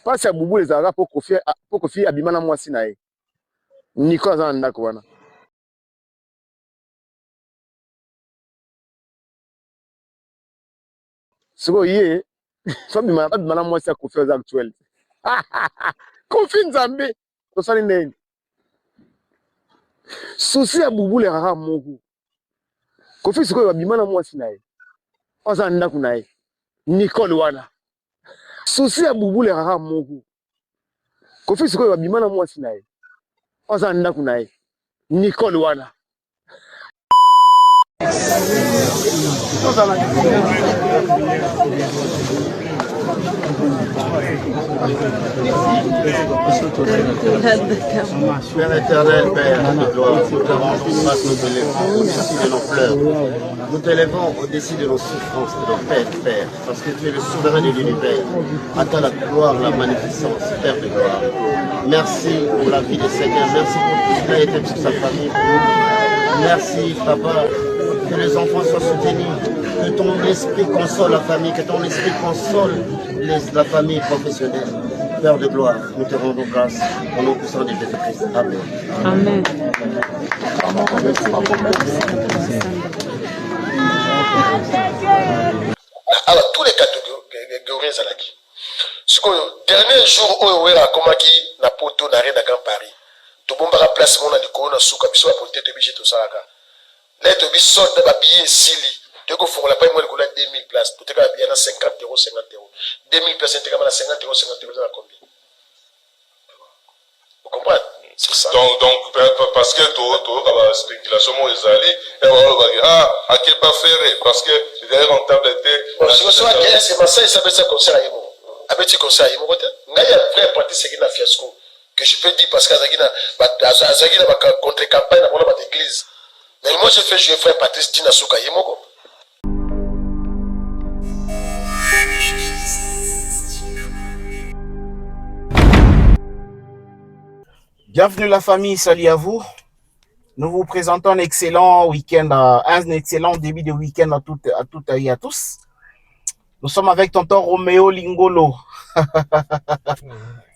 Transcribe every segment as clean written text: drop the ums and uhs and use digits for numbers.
Pasi ya bubu ezalaka po Kofi abima na mwasi na ye. Niko aza na ndako wana. Siko ye so abima na mwasi ya Kofi aza actuel. Kofi Nzambe tosali nini? Susi ya bubu le kaka moko. Kofi siko abima na mwasi na ye. Aza na ndako na ye. Nicole wana. Susi ya bubu le kaka moko. Kofi siko abima na mwasi na ye. Aza na ndako na ye. Nicole wana. Père éternel, Père de gloire, nous t'élevons au-dessus de nos pleurs. Nous t'élevons au-dessus de nos souffrances, de nos peines, Père, parce que tu es le souverain de l'univers. À toi la gloire, la magnificence, Père de gloire. Merci pour la vie de Seigneur, merci pour tout ce qui a été sur sa famille. Merci, Papa, que les enfants soient soutenus, que ton esprit console la famille, que ton esprit console la famille professionnelle. Père de gloire, nous te rendons grâce au nom puissant de Jésus-Christ. Amen. Amen. Alors, tous les catégories zalaki. Le dernier jour où on a commencé na poto na rien dans Paris. Tout le monde a place mon aliko na souka biso a porter de budget tout ça là. Là tu bis sort de billet sili. Tu ko fongola pas moi le 2000 places. Tu te ka bien à 50 euros 50 euros. 2000 places tu ka na 50 euros 50 euros dans combien? Vous comprenez? C'est ça. Donc parce que tout la spéculation est allée et on va dire à quel pas faire parce que c'est rentabilité. Si vous avez c'est ça ça veut ça conseil à moi. Abeti conseil à moi côté. Ngai ya vrai parti c'est na fiasco que je peux dire parce que Azagina va contre campagne dans la église. Mais moi je fais jouer frère Patrice Tina Souka Yemoko. Bienvenue la famille, salut à vous. Nous vous présentons un excellent week-end, un excellent début de week-end à toutes et à tous. Nous sommes avec tonton Roméo Lingolo.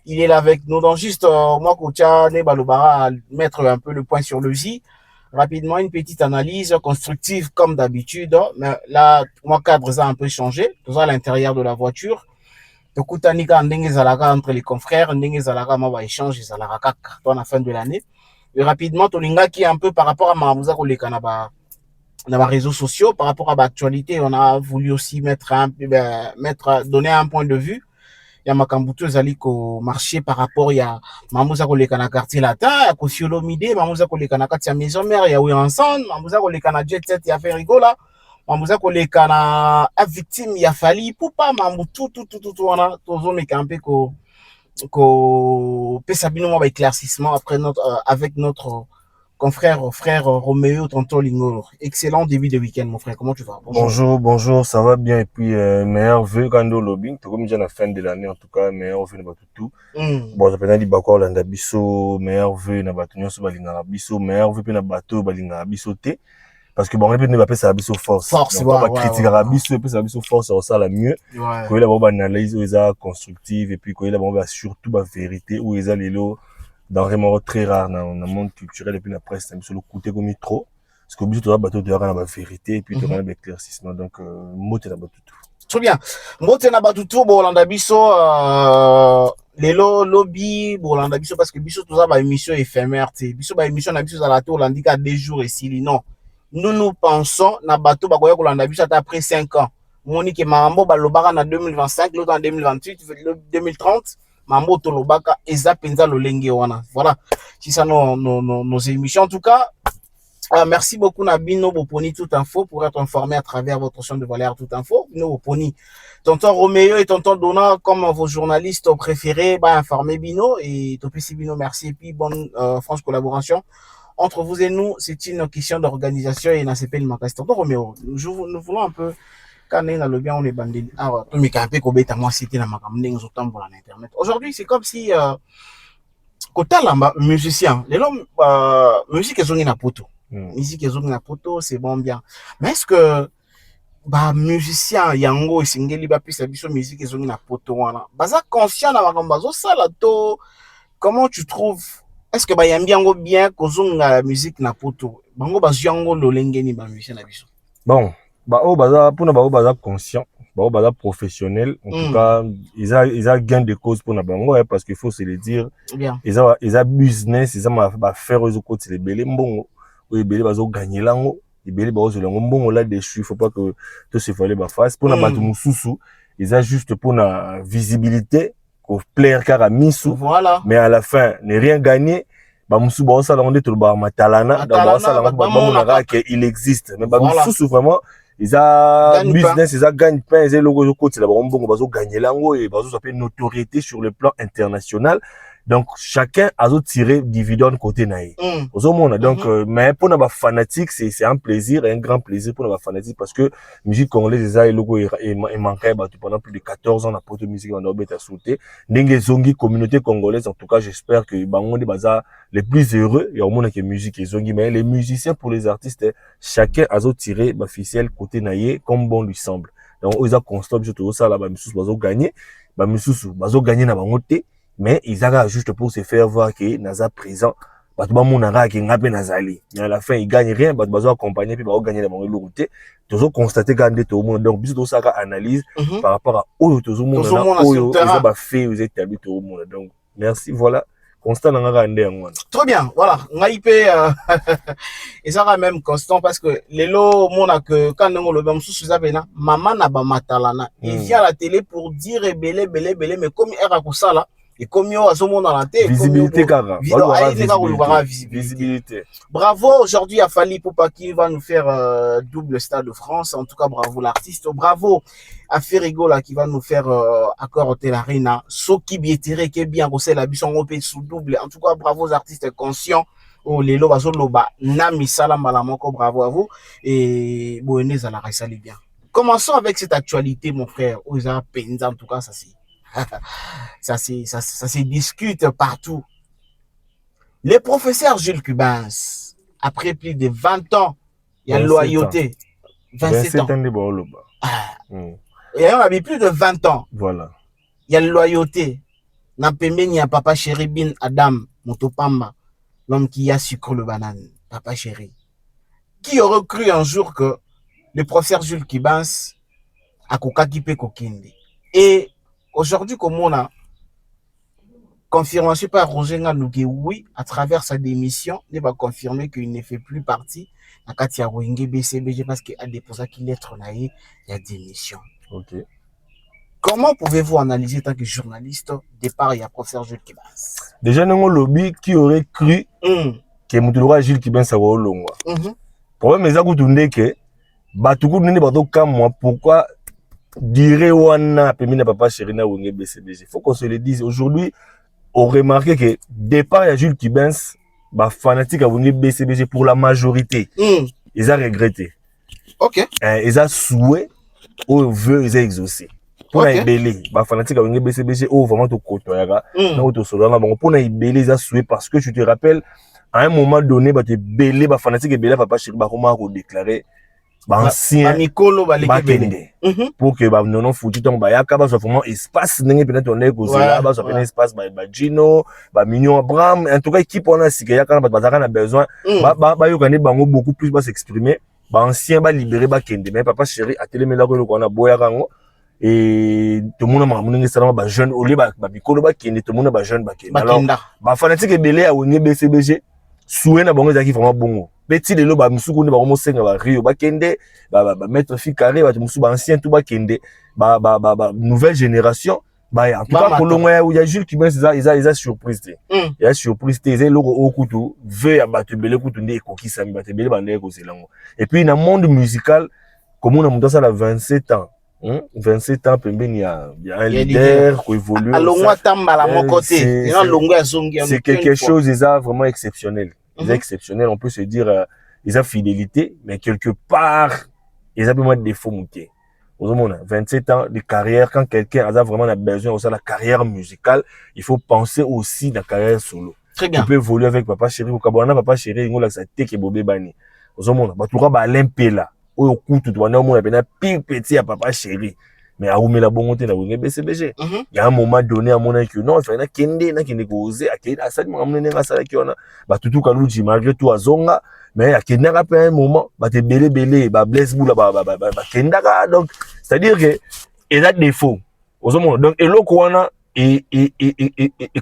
Il est là avec nous. Donc juste, moi, Koutia, Nebalobara, mettre un peu le point sur le J. Rapidement, une petite analyse constructive comme d'habitude. Mais là, moi, cadre ça a un peu changé. Tout ça à l'intérieur de la voiture. Tokutanika ndenge zalaka entre les confrères, ndenge zalaka ma échange zalaka kaka à la fin de l'année. Et rapidement, Tolinga qui est un peu par rapport à Mahamouza Koleka na réseaux sociaux, par rapport à l'actualité, on a voulu aussi donner un point de vue. Il y a Makambutu Zaliko marché par rapport il y a Mahamouza Koleka na quartier latin, il y a Kofiolo Mide, Mahamouza Koleka na quartier maison mère, il y a Oui ensemble, Mahamouza Koleka na jet set, il y a fait rigola. Mamouza koleka na victime ya fali poupa mamou tout wana tozo mekampe ko pesa bino mo ba éclaircissement après avec notre frère Roméo tonton Lingolo. Excellent début de week-end mon frère, comment tu vas? Bonjour, ça va bien et puis meilleur vœu quand on lobbying tout comme déjà la fin de l'année en tout cas meilleur vœu na tout. Bon ça peut dire bakor landa biso meilleur vœu na batunyo so balinga biso meilleur vœu pe na bato balinga biso te. Parce que bon, on peut ça biso force. Force, on va critiquer biso, peut ça biso force, ça la mieux. Quand il a bon analyse où ils constructive et puis quand il a bon surtout la vérité où ils a les lots dans vraiment très rare dans le monde culturel et puis la presse c'est le côté comme trop. Parce que biso tu vas bateau de la vérité et puis tu as l'éclaircissement donc mot est là-bas tout. Très bien. Mot est là-bas tout bon landa biso les lobby bon landa biso parce que biso tout ça ba émission éphémère, biso ba émission na biso à la tour landika 2 jours et si non. Nous pensons na bateau bakoya kolanda biso après 5 ans. Monique Mambo balobaka na 2025, l'autre en 2028, 2030, Mambo tolobaka eza penza lolenge wana. Voilà. Si ça nos émissions en tout cas. Merci beaucoup Nabino Boponi Tout Info pour être informé à travers votre chaîne de valeur Tout Info. Bino Boponi, tonton Roméo et tonton Dona comme vos journalistes préférés, informer Bino et Topesi Bino merci et puis bonne franche collaboration. Entre vous et nous, c'est une question d'organisation et n'appelle ma question. Donc, Roméo, nous voulons un peu, quand on a le bien, on est bandé. Alors, tout le monde moi, c'était dans ma campagne, nous autant pour l'internet. Aujourd'hui, c'est comme si, quand là, musicien, les hommes, musique, ils ont une poto. Musique, ils ont une poto, c'est bon, bien. Mais est-ce que, ba musicien yango esengeli bapesa biso musique ezongi na poto wana baza conscient na makambo bazosala to comment tu trouves est-ce que bayambi yango bien kozonga la musique na poto bango bazwi yango lolenge ni ba musicien na biso bon bao baza pona bao baza conscient bao baza professionnel en tout cas ils a gain de cause pour na bango parce qu'il faut se le dire bien ils a business ils a ba faire aux côtés les belé mbongo ou belé bazo gagner lango ibeli bazo lango mbongo là dessus il faut pas que tout se fallait ba face pour na batu mususu ils a juste pour na visibilité au plaire car à misu voilà mais à la fin ne rien gagner ba musu ba ça on dit tout ba matalana donc ba ça ba il existe mais ba musu vraiment ils a business ils a gagne pain ils a logo côté là mbongo bazo gagner lango et bazo s'appeler notoriété sur le plan international. Donc chacun a tiré dividende côté naï. Au monde donc mais pour nos fanatiques c'est un plaisir un grand plaisir pour nos fanatiques parce que musique congolaise ça logo et manquait pendant plus de 14 ans la poto musique on doit être sauté ndenge zongi communauté congolaise en tout cas j'espère que bango baza les plus heureux et au monde que musique et zongi mais les musiciens pour les artistes chacun a tiré ba ficelle côté naï comme bon lui semble. Donc ils a constat tout ça là ba mususu bazo gagner na bango té mais ils ont juste pour se faire voir que naza présent bato ba monaka ke ngape nazali mais à la fin ils gagnent rien bato bazo accompagner puis ba gagner na bango lokoté toujours constater quand tout le monde donc biso to ça analyse par rapport à oyo tozo mona oyo ils ba fait vous établi tout le monde donc merci voilà constant nga ndé ngwana très bien voilà ngaipe et ça va même constant parce que lelo mona que quand ngo le bam sous ça bena maman na ba matalana il vient à la télé pour dire belé mais comme era ko sala et comme yo azomo dans la télé visibilité kara visibilité bravo aujourd'hui à Fally Ipupa qui va nous faire double Stade de France en tout cas bravo l'artiste bravo à Ferrigo là qui va nous faire accord Hotel Arena soki bietere ke bien ko la biso ngopé sous double en tout cas bravo aux artistes conscients oh lelo bazoloba na misala malamoko bravo à vous et boneza la resali bien. Commençons avec cette actualité mon frère Oza Penza en tout cas ça se discute partout. Les professeurs Jules Cubans, après plus de 20 ans, il y a loyauté. 27 ans. Il y a plus de 20 ans. Voilà. Il y a loyauté. Nampembe ni a papa chéri bin Adam Motopamba, l'homme qui a sucré le banane, papa chéri. Qui aurait cru un jour que le professeur Jules Cubans a kokakipe kokindi. Et aujourd'hui, comme on a confirmation par Roger Nganouké, oui, à travers sa démission, il va confirmer qu'il ne fait plus partie de Katia Wenge BCBG parce qu'il a déposé qu'il est il y a démission. Ok. Comment pouvez-vous analyser tant que journaliste départ il y a professeur Jules Kibans? Déjà, dans le lobby, qui aurait cru que Moutoulora Jules Kibans a au long. Problème, c'est que Batoukou n'est pas comme moi. Pourquoi dire wana pemina papa Chéri na Wenge BCBG? Faut qu'on se le dise. Aujourd'hui, on remarque que départ il y a Jules Kibans, bah fanatique à Wenge BCBG pour la majorité. Ils ont regretté. Ok. Ils ont souhait ou veut ils ont exaucé. Pour na ibélé, bah fanatique à Wenge BCBG ou vraiment tout kotoyaga. Na auto solana bon pour na ibélé ils ont souhait parce que je te rappelle à un moment donné bah te belé bah fanatique et belé papa Chéri bah comment on déclarer ancien pour que bah non foutu donc bah yaka bah vraiment espace n'engé peut-être on est causé là bah ça fait un espace bah Gino bah Mignon Abraham en tout cas équipe on a si yaka bah on a besoin bah yo gagner bango beaucoup plus bah s'exprimer bah ancien bah libérer bah kende mais papa Chéri a télé là que on a boya rango et tout le monde a marmoné ça bah jeune au lieu bah bikolo bah kende tout le monde bah jeune bah kende alors bah fanatique et belé à Wenge BCBG souhait na bango zaki vraiment bongo petit de l'eau, musuku ne ba komo senga ba rio ba kende ba mettre fi carré ba musu ba ancien tout ba kende ba nouvelle génération ba en tout cas kolongo ya Jules Kibans ils a surprise te il a surprise te ils loko okutu veut ya batu belé kutu ndé ekoki sami ba te belé ba ndé ko selango et puis dans le monde musical comme on a monté ça à 27 ans 27 ans pembeni il y a un leader qui évolue c'est quelque chose ils a vraiment exceptionnel. Ils sont exceptionnels, on peut se dire, ils ont fidélité, mais quelque part, ils ont vraiment des défauts moutés. Aux 27 ans de carrière, quand quelqu'un a vraiment besoin de la carrière musicale, il faut penser aussi à la carrière solo. Très bien. On peut évoluer avec Papa Chéri, ou Kabana, Papa Chéri, il y a sa tête qui est bobé bani. Aux bah, tu vois, Alain Pela. oyo kutu to bana mona bena pire petit ya papa chéri mais a oumela bongo te na wenge BCBG il y a un moment donné à mon que non il na kende ko oser akenda asali makamuna nenga sala kiona ba tutu kaluji malgré tout azonga mais akenda ka pe un moment ba te belé ba bless bula ba kenda ka donc c'est-à-dire que il a défaut ozomona donc eloko wana et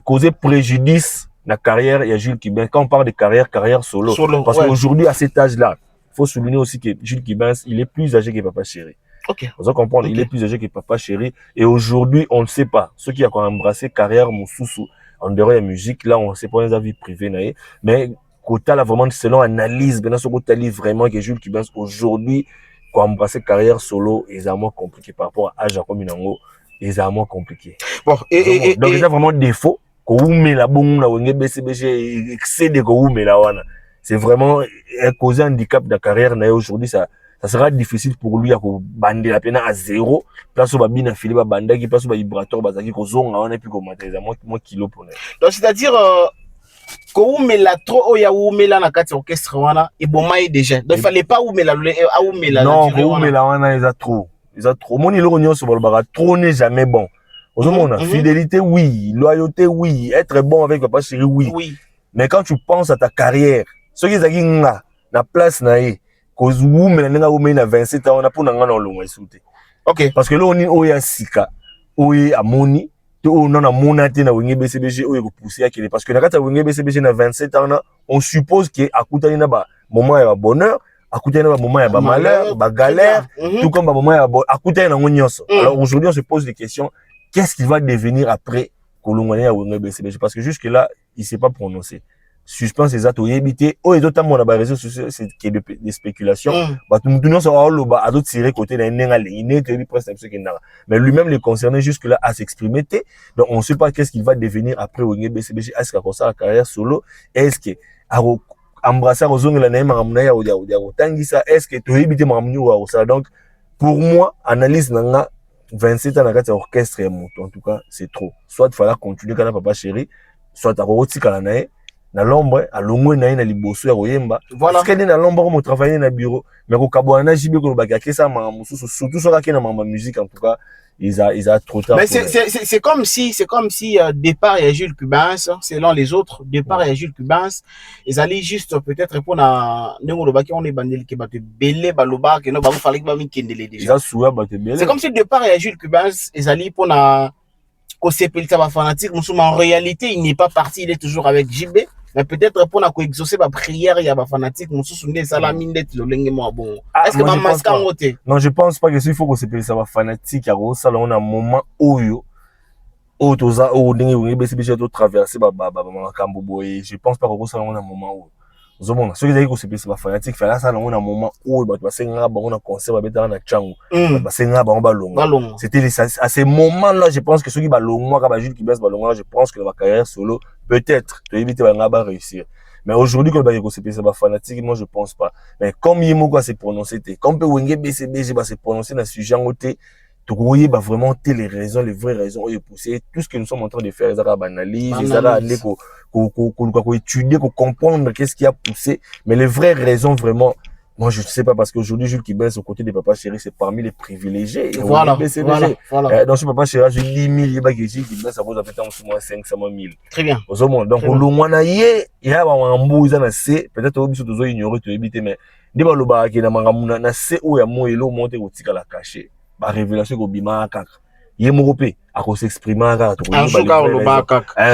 causer préjudice la carrière il y a Jules Kibens quand on parle de carrière solo parce qu'aujourd'hui à cet âge-là il faut souligner aussi que Jules Kibens il est plus âgé que Papa Chéri. OK. Vous comprenez, il est plus âgé que Papa Chéri et aujourd'hui on ne sait pas ceux qui ont embrassé carrière Moussousou en dehors de la musique là on ne sait pas les avis privés mais côté là vraiment selon analyse maintenant ce côté là vraiment que Jules Kibens aujourd'hui quand embrasser carrière solo est vraiment compliqué par rapport à Jacob Minango est vraiment compliqué. Bon donc il y a vraiment défaut la bonne na wenge BCBG excès la wana c'est vraiment causer un handicap de carrière na aujourd'hui ça sera difficile pour lui à bander la peine à zéro place au babina Philippe banda qui place au vibrateur bazaki ko zonga wana puis ko matériel moi kilo pour donc c'est-à-dire ko la trop o ya umela na kati orchestre wana et bomai déjà donc il fallait pas umela non ko umela wana ils a trop moni lo nyonso balobaka trop n'est jamais bon. Fidélité, oui. Loyauté, oui. Être bon avec Papa Chéri, oui. Mais quand tu penses à ta carrière, ce qui est na place nae, cause où mais na 27 ans, on a pour n'anga non long souté. OK. Parce que là on est oya sika, oya amoni, to on a monate na wenge BCBG oya ko pousser à kele parce que na kata wenge BCBG na 27 ans on suppose que akutani na ba moment ya bonheur, akutani na ba moment ya ba malheur, ba galère, tout comme ba moment ya akutani na ngonyonso. Alors aujourd'hui on se pose des questions. Qu'est-ce qu'il va devenir après Kolongwane à Wenge BCBG? Parce que jusque-là, il ne s'est pas prononcé. Suspense les atos éviter. Oh, et d'autres, on a réseaux sociaux, c'est qu'il y a des spéculations. Bah, tout le monde s'en va à d'autres tirer côté d'un mais lui-même, les concerné jusque-là à s'exprimer. Donc, on ne sait pas qu'est-ce qu'il va devenir après Wenge BCBG. Est-ce qu'il a commencé la carrière solo? Est-ce que embrasser aux ongles la naïma ramuna ou tangisa? Est-ce que tu as évité mamnou ou ça? Donc, pour moi, analyse nanga 27 ans dans le orchestre et moto en tout cas c'est trop soit il fallait continuer quand Papa Chéri soit à rotika la nae na l'ombre à longue nae na liboso ya oyemba voilà parce que dans l'ombre on travailler na bureau mais ko kabwana jibe ko bakaki ça mamusu surtout sur la ma musique en tout cas ils a trop tard. Mais c'est comme si départ il y a Jules Kibens selon les autres départ il y a Jules Kibens ils allaient juste peut-être répondre à nengo baki on est bandeli ke bato belé baloba que non ba fallait que ba mikendele déjà c'est comme si départ il y a Jules Kibens ils allaient pour na ko sepelta ba fanatique mais en réalité il n'est pas parti il est toujours avec JB mais peut-être pour na ko exaucer ba prière il y a ba fanatique mususu nde salami nde lolenge mo bon est-ce que ba masque en côté non je pense pas que il faut qu'on sepelta ba fanatique ya ko sala on a moment oyo toza o ndenge Wenge BCBG to traverser ba makambo boye je pense pas qu'on sala on a moment oyo zomona ceux qui ko sepelta ba fanatique fala sala on a moment oyo ba senga ba on a concert ba betana na changu ba senga ba longa c'était à ces moments là je pense que ceux qui ba longa ka ba Jules Kibens ba longa je pense que la carrière solo peut-être tu éviter va réussir mais aujourd'hui quand il y a fanatique moi je pense pas mais comme Yemoko s'est prononcé comme Wenge BCBG va se prononcer dans ce sujet en côté tu voyez vraiment les raisons les vraies raisons et pousser tout ce que nous sommes en train de faire les analyses les aller étudier comprendre qu'est-ce qui a poussé mais les vraies raisons vraiment moi je ne sais pas parce qu'aujourd'hui Jules Kibens au côté de Papa Chéri c'est parmi les privilégiés voilà donc ce Papa Chéri j'ai 10 000 il y a Jules Kibens ça vaut peut-être au moins 500 000 très bien donc au longwana il y a un bout ils en a c'est peut-être au biso dozo ignorer tu éviter mais déba lo ba ki na mangamuna na c'est où ya mo elo monter au tika la cacher ba révélation ko bima kaka Yemorope à ko s'exprimer kaka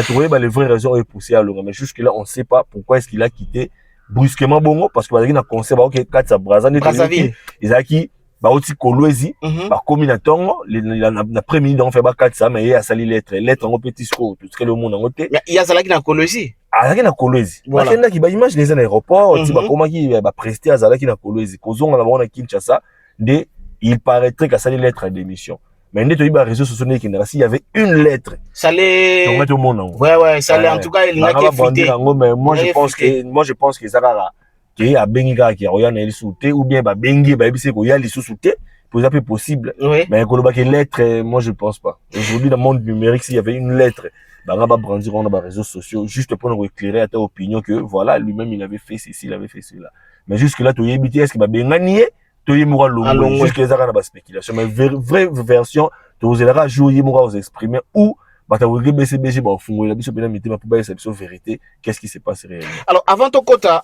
tu vois les vraies raisons et pousser à longa mais jusque là on sait pas pourquoi est-ce qu'il a quitté brusquement bongo parce que bazaki na concert ba OK katsa Brazzaville ezaki ba oti kolwezi ba komi na tongo na premier on fait ba katsa mais ya sali lettre en petit score tout ce que le monde en côté mais il y a zalaki na kolwezi azalaki na kolwezi bakenda ki ba image les aéroports ti ba komaki ba prester azalaki na kolwezi kozonga na bona Kinshasa de il paraîtrait que sali lettre d'émission mais ndé to iba réseaux sociaux qui s'il y avait une lettre ça les donc tout le monde ouais ça les en tout cas il n'a qu'à fuiter mais moi je pense que ça va qui a benga qui a na lisouté ou bien ba bengi ba ebise ko ya lisouté pour ça peut possible mais ko ba que lettre moi je pense pas aujourd'hui dans le monde numérique s'il y avait une lettre bah on va brandir on a ba réseaux sociaux juste pour nous éclairer à ta opinion que voilà lui-même il avait fait ceci il avait fait cela mais jusque là to yebité est-ce que ba benga nié to yemura longo jusqu'à ça na ba spéculation mais vraie version to zelera jour yemura aux exprimer ou bata wege BCBG ba fungola biso pena mitema pour ba biso vérité qu'est-ce qui se passe réellement. Alors avant ton quota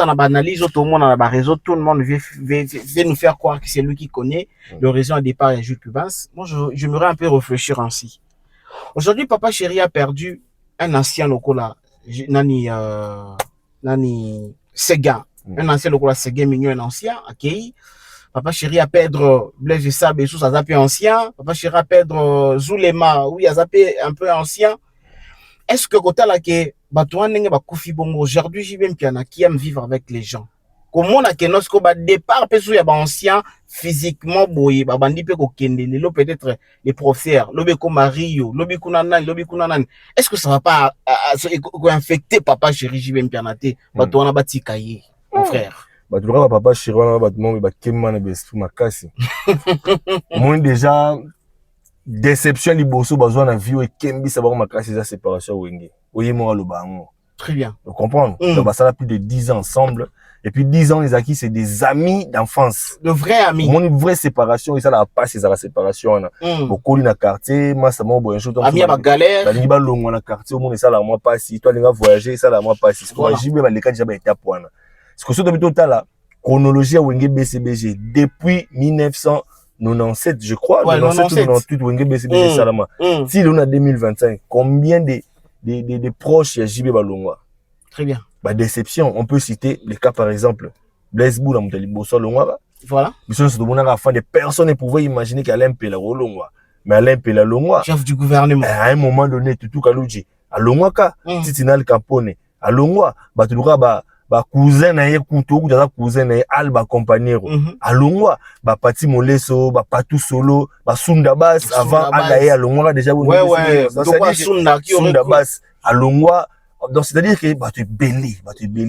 na analyse tout le monde na ba réseau tout le monde veut nous faire croire que c'est lui qui connaît le raison de départ de Jules Cubans. Moi j'aimerais un peu réfléchir ainsi. Aujourd'hui Papa Chéri a perdu un ancien locola nani Sega, un ancien locola Sega mignon un ancien accueilli. Papa Chéri a perdre Blaise Sabé sous sa zappé ancien. Papa Chéri a perdre Zulema, oui, a zappé un peu ancien. Est-ce que côté là que Batouan n'est pas Koufi Bongo aujourd'hui j'y vais piana qui aime vivre avec les gens. Comment on a que notre départ peut y avoir ancien physiquement boy, babandi peut kende le peut-être les professeurs, lobeko Mario, lobeko nanan. Est-ce que ça va pas infecter Papa Chéri j'y vais piana te Batouan a bati cahier mon frère. Bah tu vois Papa Chéri wana ba tout ba kemma na bestu makasi. Moi déjà déception liboso bazwa na vie et kembi ça ba makasi za séparation wenge. Oye mo lo bango. Très bien. Vous comprenez? Donc ça a plus de 10 ans ensemble et puis 10 ans les acquis c'est des amis d'enfance. De vrais amis. Mon vraie séparation et ça la passe c'est la séparation na. Beaucoup na quartier, moi ça mo boyo shoto. Ami ba galère. Ba lingi ba longo na quartier au monde ça la moi pas si toi linga voyager ça la moi pas si. Moi jibe ba leka déjà ba étape wana. Ce que surtout total la chronologie à Wenge BCBG depuis 1997 je crois, 97 Wenge BCBG Salama. Si l'on a 2025, combien de proches il y a JB Balongwa? Très bien. Bah déception, on peut citer les cas par exemple Blaise Boula Moutali Bosso Longwa. Voilà. Mais ce sont des personnes ne pouvaient imaginer qu'Alain Pela Longwa. Mais Alain Pela Longwa, chef du gouvernement. À un moment donné, Tutu Kalouji, à Longwa ka, Titinal Capone, à Longwa, Batuluka ba cousin na ye kuto ku jaza cousin na ye alba compagnero alongwa ba Pati Moleso ba Patou Solo ba Sunda Bass avant agaye alongwa déjà ouais Sunda Bass alongwa donc c'est-à-dire que ba tu belé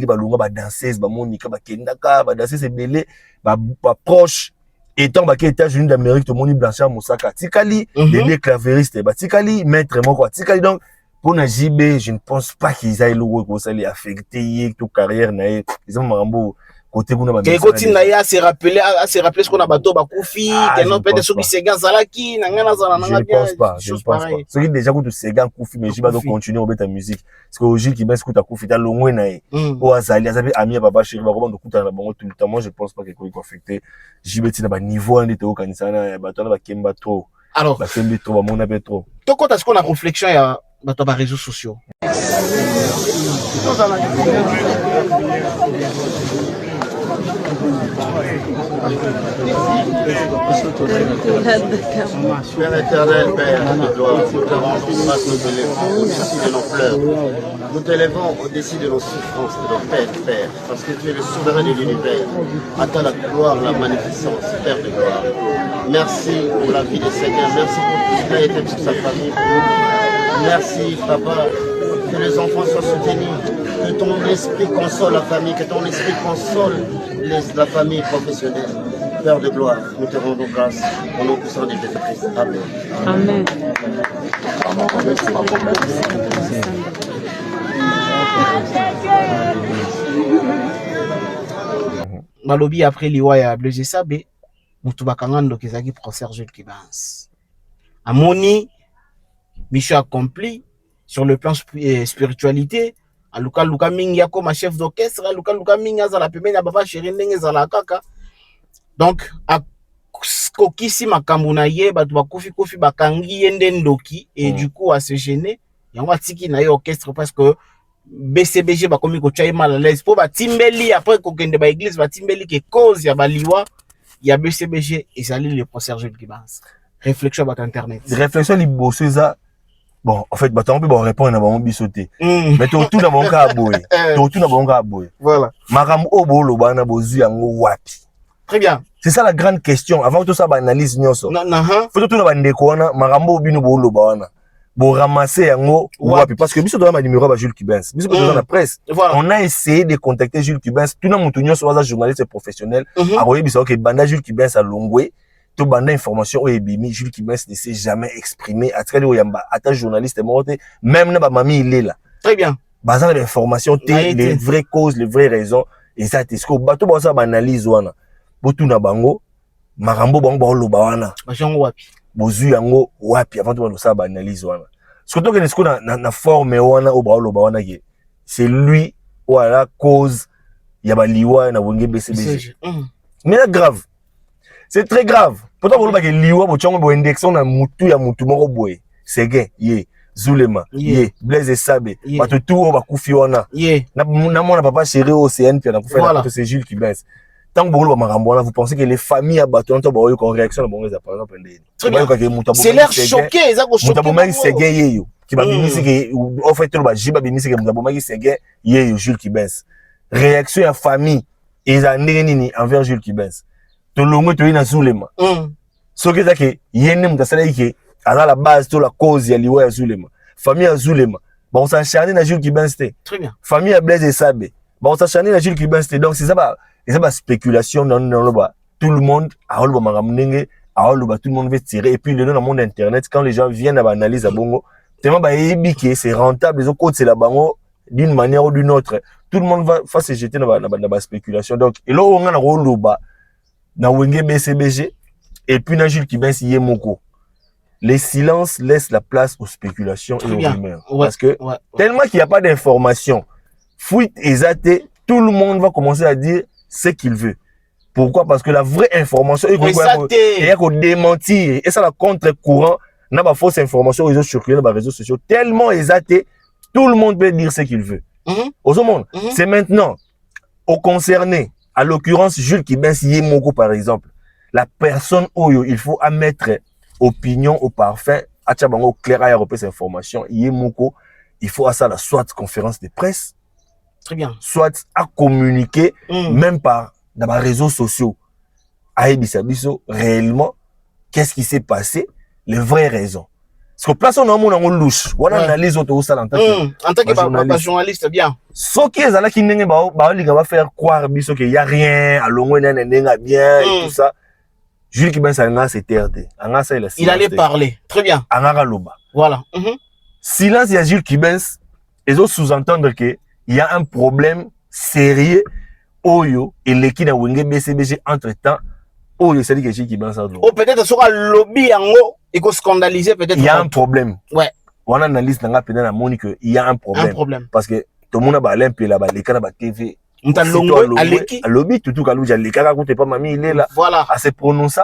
ba longwa ba danseuse ba Monica ba Kendaka ba danseuse belé ba proche étant ba États-Unis d'Amérique to moni Blanchard Moussaka tikali les clavéristes ba tikali maître moko tikali donc pour na JB, je ne pense pas qu'ils aient le rôle pour ça les affecter toute carrière nae. Ils ont mambo côté kuna ba. Kekoti na ya se rappeler ce qu'on a bateau ba Koufi, que non peut-être ceux qui se gazent zalaki nangana zana nanga bien. Je ne pense pas. Ceux qui déjà côté se gazent Koufi mais JB doit continuer au beta musique. Parce que aujourd'hui qui baisse côté Koufi ta longwe nae. O azali azabi ami Papa Chéri ba ko kuta na bango tout le temps. Moi je pense pas que quoi affecter JB tina ba niveau ande to kanisa na bato na ba kemba trop. Alors ba kemba trop ba mona be trop. To kota ce qu'on a réflexion ya dans les réseaux sociaux. Père éternel, Père de gloire, nous te rendons grâce, nous t'élèvons au-dessus de nos pleurs. Nous t'élèvons au-dessus de nos souffrances, de nos peines, Père, parce que tu es le souverain de l'univers. À toi la gloire, la magnificence, Père de gloire. Merci pour la vie de Seigneur, merci pour tout ce qui a été sur sa famille. Merci, Papa, que les enfants soient soutenus, que ton esprit console la famille, que ton esprit console la famille professionnelle. Père de gloire, nous te rendons grâce au nom puissant de Jésus-Christ. Amen. Amen. Malobi après liwa ya Blaise Sabé, mutu bakangando kezaki professeur Jules Cubans. Amoni mission accomplie sur le plan spiritualité. Aluka luka mingi comme chef d'orchestre, aluka luka mingi azala pembeni ya Papa Chéri ndenge ezala kaka. Donc a kokisi makambo na ye bato bakufi kofi bakangi yende ndoki et du coup à se gêner. Yango atiki na ye orchestre parce que BCBG bakomi ko tchaye mal à l'aise pour batimbeli après kokende ba église batimbeli ke cause ya baliwa ya BCBG et sali le professeur Jules Cubans. Réflexion about internet. Réflexion liboso ça. Bon, en fait, on peut répondre à mon bisoté. Mais tout na mon ka boy. Tout na mon ka boy. Voilà. Maram obolo bana bozu yango wapi. Très bien. C'est ça la grande question. Avant tout ça, ba analyse nyonso. Faut tout na bandeko wana marambo bino bolo bana. Bo ramasser yango wapi parce que biso doit ma numéro ba Jules Cubans. Biso dans la presse. Voilà. On a essayé de contacter Jules Cubans. Tout na mutu nyonso waza journaliste professionnel. Aroye biso que banda Jules Cubans a Longwe. Tout banda information au ebimi Jules Cubans ne s'est jamais exprimé à travers yamba atta journaliste monté même na ba mami il est là. Très bien. Basant l'information les vraies causes, les vraies raisons et ça c'est ce que bato ba ça analyse wana. botuna bango makambo bango baloba wana bajango wapi bozu yango wapi avant de ça ba analyse wana surtout que n'est-ce na forme wana au baloba wana ke c'est lui ou à la cause ya baliwa na wenge BCBG mais c'est grave, c'est très grave. Pourtant baloba ke liwa bo chongo bo indexon na mutu ya mutu moko boye Séguin ye Zulema ye Blaise Sabe bato tout ba kufi wana na mona papa chéri au CNP na kufa c'est Jules Kibens. Tant que vous pensez que les familles abattent ont une réaction par exemple c'est l'air choqué ils ont choqué c'est gay qui va bimisi que en fait le bajiba bimisi que mutabomaki c'est gay ye Jules Kibens réaction à famille ils ont nini envers Jules Kibens to longo to ina Zulema so que ça que yene mutasala que à la base to la cause ya liwa ya Zulema famille ya Zulema bon s'acharner na Jules Kibens très bien famille ya Blaise Sabe bon s'acharner na Jules Kibens donc c'est ça ba et ça, spéculation, tout le monde a tout le monde veut tirer. Et puis, dans le monde internet, quand les gens viennent à analyser à Bongo, tellement c'est rentable, les autres c'est la bango d'une manière ou d'une autre. Tout le monde va se jeter dans la spéculation. Donc, et là, on a un rôle dans Wenge BCBG, et puis, dans Jules Kibens, Yemoko. Les silences laissent la place aux spéculations et aux rumeurs. Parce que, tellement qu'il n'y a pas d'information, fuite et zaté, tout le monde va commencer à dire ce qu'il veut. Pourquoi? Parce que la vraie information, il y a qu'on démentir. Et ça, la contre-courant, n'a pas fausse information, ils ont circulé dans les réseaux sociaux. Tellement exaté, tout le monde peut dire ce qu'il veut. Au monde, c'est maintenant, au concerné, à l'occurrence, Jules Kibens Yemoko, par exemple, la personne où il faut mettre opinion au parfum, à Tchabango, clair, à repérer cette information, Yemoko, il faut à ça la soit conférence de presse, très bien. Soit à communiquer, même par dans les réseaux sociaux, à Ebisabiso, réellement, qu'est-ce qui s'est passé, les vraies raisons. Parce que place on a un louche, on analyse auto ça en tant que journaliste, bien. Ce qui est là qui n'est va faire croire qu'il y a rien, à l'ongwe n'est bien et tout ça. Jules Kibens s'est terre. Il allait parler, très bien. Voilà. Silence, il y a Jules Kibens, et autres sous-entendre que il y a un problème sérieux Oyo et l'équipe de Wenge BCBG entre-temps Oyo c'est dit que Jules Kibens ou peut-être sur un lobby en haut et qu'on scandaliser peut-être il y a un problème ouais on analyse dans la pédale à Monique il y a un problème parce que tout le monde a balé puis là-bas les canaux TV on t'a longo à l'équipe lobby tout kalouja les canaux côté pas mamie il est là voilà à se prononcer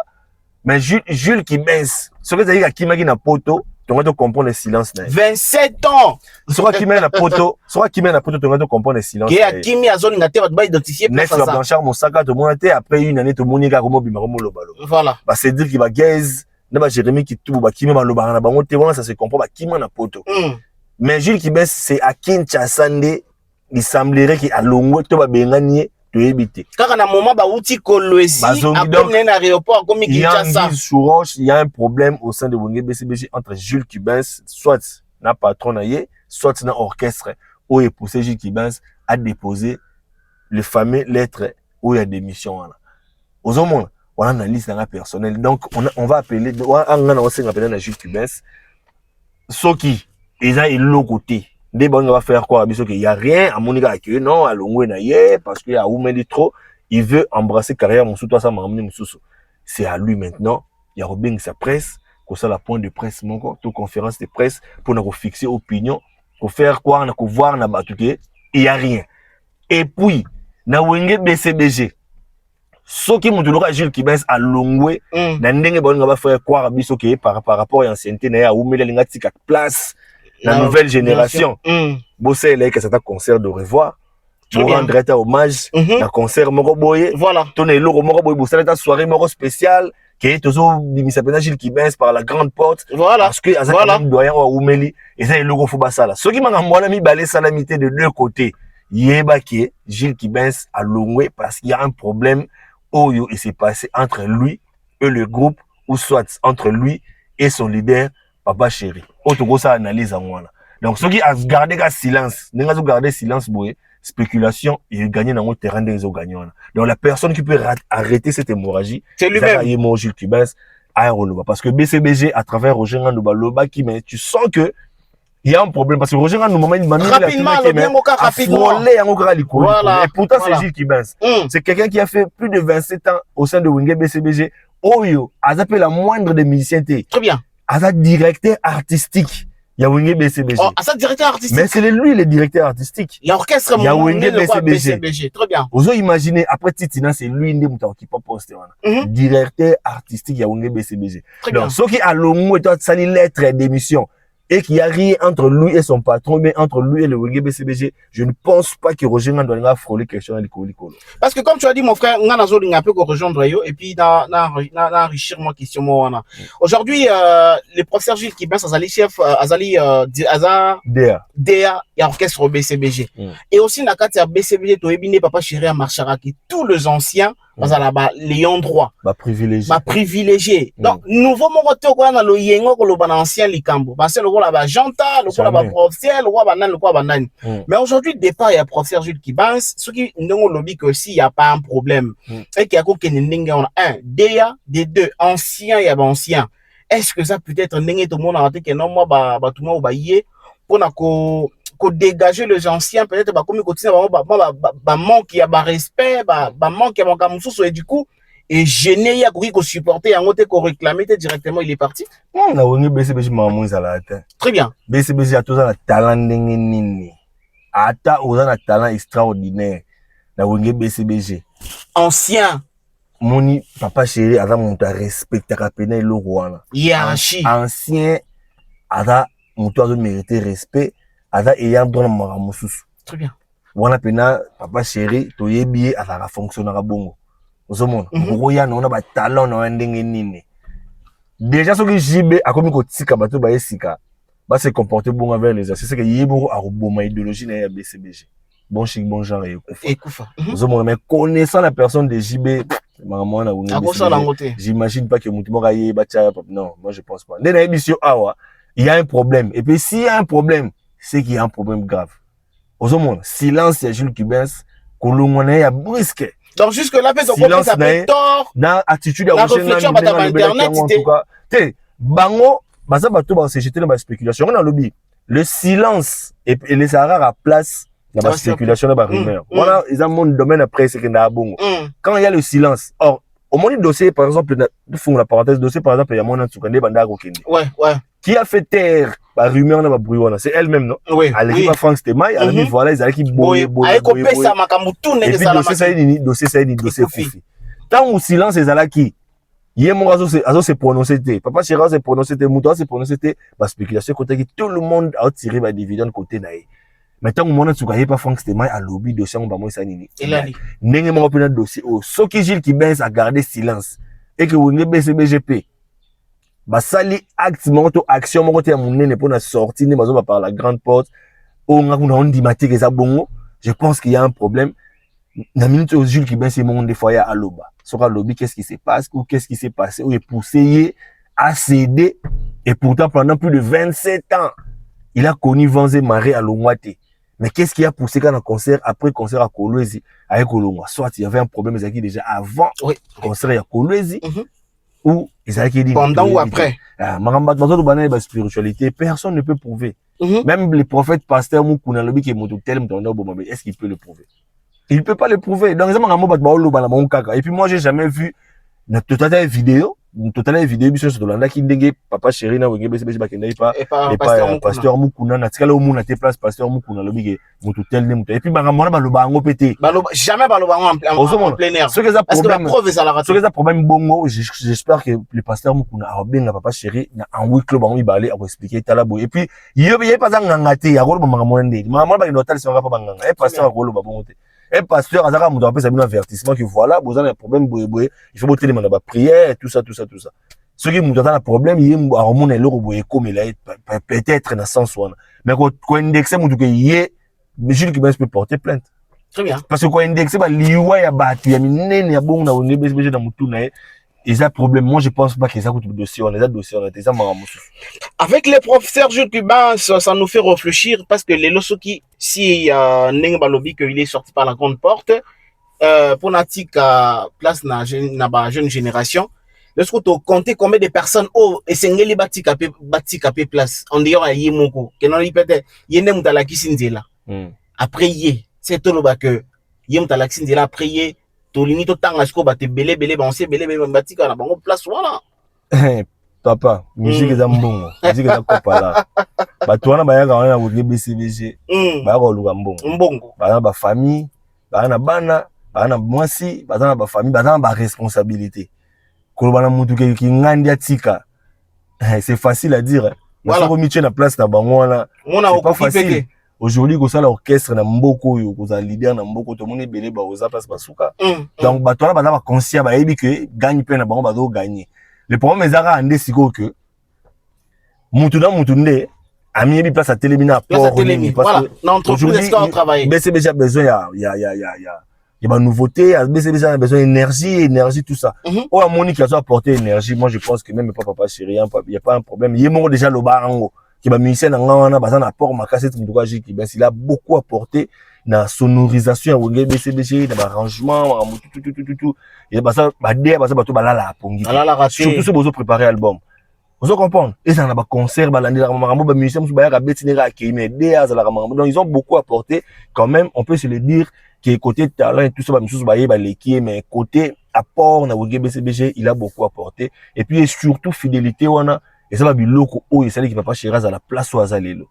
mais Jules Kibens ce que ça dit à Kimagi na poto tu dois comprendre le silence. 27 ans. Soit qui met la poteau, tu dois comprendre le silence. Qui a Kimi a zone ngate va identifier plus ça. Next Blanchard Moussaka te monter après une année te monika comme bimaromo lobalo. Voilà. Bah c'est dire qu'il va gaze, ne ba Jérémy qui tout ba Kimi ba lobara na bango te wana ça se comprend ba Kimi na poto. Mais Jules Kibens c'est à Kinshasa ndé, il semblerait qu'il a longo to ba benganie to éviter. Car à un moment ba outi kolwezi après un aéroport comme Kinshasa. Il y a un problème au sein de Wenge BCBG entre Jules Kibens, soit na patron naie, soit na orchestre où il poussé Jules Kibens à déposer le fameux lettre où il y a des missions là. Aux hommes on analyse dans la personnel. Donc on va appeler on va appeler Jules Kibens. Ce qui ils ont l'autre côté. Des bonnes va faire quoi parce qu'il y a rien à Monica que non à l'ongwe naie parce qu'il y a oumeli trop, il veut embrasser carrière mon sous toi ça m'a ramené mon sous. C'est à lui maintenant. Il y a Robin sa presse, qu'on ça la point de presse, mon tout conférence de presse, pour nous fixer opinion, pour faire quoi, on a voir, on a battu, il y a rien. Et puis, na Wenge BCBG, ce qui m'ont Jules Kibens à Longwe, na ndenge bon on va faire quoi, biso que par rapport à l'ancienneté, na ya oumele linga tika place, la nouvelle génération. Bossé là que c'est un concert de revoir. Pour rendre hommage, un concert moko boye. Voilà. Tonne loro moko boye, bossé là soirée moko spéciale. Qui est toujours bimisapena Jules Kibens par la grande porte. Voilà. Parce que voilà. Doyen ou Oumeli et ça est logo faut ça là. Ce qui m'a ngambona mi balé salamité de deux côtés. Yeba qui Jules Kibens a longé parce qu'il y a un problème Oyo et c'est passé entre lui et le groupe ou soit entre lui et son leader Papa Chéri. Autre ça analyse en moi là. Donc ceux qui a gardé silence, n'enga garder silence boye. Spéculation et gagner dans le terrain des gagnants. Donc la personne qui peut arrêter cette hémorragie, c'est lui-même. Jules Kibens parce que BCBG à travers Roger Ngandouba Loba qui mais tu sens que il y a un problème parce que Roger à un moment il m'a mis rapidement voilà. Et pourtant c'est Gilles Kibens. C'est quelqu'un qui a fait plus de 27 ans au sein de Wenge BCBG. Oyo, a appelé la moindre des musiciens. Très bien. A directeur artistique. Il y a Wenge BCBG. Oh, ça directeur artistique. Mais c'est lui le directeur artistique. Il y a orchestre. Il y a Wenge BCBG. Très bien. Vous imaginez, après Titina, c'est lui qui peut poster. Directeur artistique, il y a Wenge BCBG. Donc, ceux qui a l'homme et toi, ça les lettres d'émission et qu'il n'y a rien entre lui et son patron, mais entre lui et le Wenge BCBG, je ne pense pas que Roger doit frôler quelque chose dans les. Parce que comme tu as dit, mon frère, on a un peu rejoindre et puis enrichir ma question. Aujourd'hui, le professeur Gilles Kibens, Azali chef, Azali DEA, il y a orchestre BCBG. Et aussi, dans le cas de BCBG, tu as papa chéri à Marcharaki, tous les anciens, Léon droit. Privilégié. Donc, nouveau moto, quoi, dans le yengo, dans l'ancien Likambo. Parce que le rôle là janta, le rôle là professeur, le rôle banan, le rôle banan. Mais aujourd'hui, départ, il y a professeur Jules Kibens, ceux qui n'ont lobby que s'il n'y a pas un problème. Et qu'il y a quoi on a un, des deux, anciens et anciens. Est-ce que ça peut être n'engé tout le monde a raté que non, moi, tout le monde va y aller pour qu'on dégager les anciens, peut-être, comme il continue, manque, il y a respect, manque, il y a un et du coup, et gêné, il y a qu'on supporter, qu'on réclamer directement, il est parti. Très bien. BCBG a tout un talent nini. Ata oza un talent extraordinaire. Na wenge BCBG. Ancien. Moni papa chéri ada monta respecter kapena le roi. Hiérarchie. Ancien ada monta de mériter respect. Ada ayant dans maramususu. Très bien. Wana pena papa chéri to yebi ada fonctionner bongo. Ozomona. Roya na ba talent na ndenge nini. Déjà ce que JB a comme tika bato ba esika ba se comporter bon envers les autres. C'est ce que yebo a roboma idéologie na BCBG. Bon chic bon genre et Koufa. Ozomona mais connaissant la personne de JB maman na j'imagine pas que Moutimora yé bacha non, moi je pense pas. Dans l'émission awa, il y a un problème et puis s'il y a un problème, c'est qu'il y a un problème grave. Ozomona silence ya Jules Kibens kolongona ya brisque. Donc jusque là fait son côté ça fait tort na attitude à réflexion ba internet té bango baza bato ba se jeter dans la spéculation on a lobby le silence et les rares à place dans la spéculation dans la rumeur voilà ils ont mon domaine après c'est que na bongo quand il y a le silence or au moment du dossier par exemple de fond la parenthèse dossier par exemple il y a mon Ntsukande banda kokende ouais qui a fait taire la rumeur na ba bruit c'est elle-même non oui elle pas Franck Stemai elle a mis voilà ils allaient qui boye et puis dossier ça dossier Kofi tant au silence ils allaient qui hier mon azo se prononcer papa Chira se prononcer Mouto se prononcer ba spéculation côté qui tout le monde a tiré ba dividende côté naé maintenant mon Ntsukande pas Franck Stemai à lobby dossier on ba moi ça nini ndenge mo pena dossier au soki Gilles Kibens a gardé silence et que Wenge BCBGP basali acte moto action moto ya munene pour na sortir ne bazo par la grande porte on a on dit matique ça bongo je pense qu'il y a un problème na minute où Jules Kibens c'est mon des fois à Aloba sur le lobby qu'est-ce qui se passe ou qu'est-ce qui s'est passé ou est poussé à céder et pourtant pendant plus de 27 ans il a connu Vanze Maré à Longwate mais qu'est-ce qui a poussé quand un concert après concert à Kolwezi avec Kolongwa soit il y avait un problème qui déjà avant concert à Kolwezi ou ils avaient dit pendant ou après dans spiritualité personne ne peut prouver même les prophètes pasteurs Mukuna lobi qui est tel est-ce qu'il peut le prouver il peut pas le prouver donc et puis moi j'ai jamais vu notre totale vidéo biso sur Landa qui ndenge papa chéri na Wenge BCBG bakenda pas pasteur Mukuna na tikala omuna te place pasteur Mukuna lobi ke mutu tel ne mutu et puis bangamona baloba ngo pété jamais baloba en plein air ce que ça parce que la preuve est à la radio ce que ça problème bongo j'espère que le pasteur Mukuna a bien papa chéri na en week club bango ibale a expliquer talabo et puis yé pas nganga te ya ko bangamona ndé bangamona ba notal si on va pas nganga et pasteur ko loba bongo te et pasteur azaka mutu après ça un avertissement que voilà vous avez un problème boye il faut botter les prière tout ça ce qui mutu a un problème il y a hormone le boye comme il a peut-être dans sens one mais quand indexer mutu que yé Jules Kibens peut porter plainte très bien parce que quand indexer ba liwa ya batu ya minene ya bongo na Wenge BCBG na mutu na ils ont problème moi je pense pas qu'ils a coûté dossier on les a dossier on a des amaramusu avec les professeurs Jules Kibens ça nous fait réfléchir parce que les losoki si ndenge balobi que il est sorti par la grande porte pour natika place na ba jeune génération lorsque tu comptes combien de personnes et c'est ngeli bati capé place en dehors à yemoko que non peut-être yende mutala kisinzela après c'est tout le bas que yem mutala kisinzela après to lini to tanga sko ba te belé ba on sait belé bati kana bango place voilà papa musique eza mbongo musique eza kopala bato wana bayaka wana na BCBG bayaka koluka mbongo baza na bafamille baza na bana baza na mwasi baza na bafamille baza na baresponsabilité koloba na mutu ki ngandi atika c'est facile à dire mais soko mitie na place na bango wana c'est pas facile aujourd'hui kosala orchestre na mboko oyo kozala leader na mboko to moni ebele baoza place basuka donc bato wana baza baconscient bayebi ke gagne mpe na bango bazo gagner. Le problème est ande siko que mutu na mutu nde ami yebi place à télémina port parce que l'entreprise est en travail BCBG a besoin il y a nouveauté BCBG a besoin énergie tout ça oh à Monique a apporté énergie moi je pense que même papa chéri il y a pas un problème il est déjà le barango qui va musicien na ngana bazana apport ma cassette mutukaji qui ben il a beaucoup apporté na sonorisation ya BCBG na arrangement tout et basa badé basa bato balala pongi surtout ce bozo préparer album vous comprenez et ça na ba concert balandi la marambo ba musicien musu ba ya betinera ki mais dé za la marambo donc ils ont beaucoup apporté quand même on peut se le dire que côté talent et tout ça ba musu ba yé ba leki mais côté apport na BCBG il a beaucoup apporté et puis surtout fidélité wana et ça va biloko oyo esali ki papa Chéraz à la place où azalelo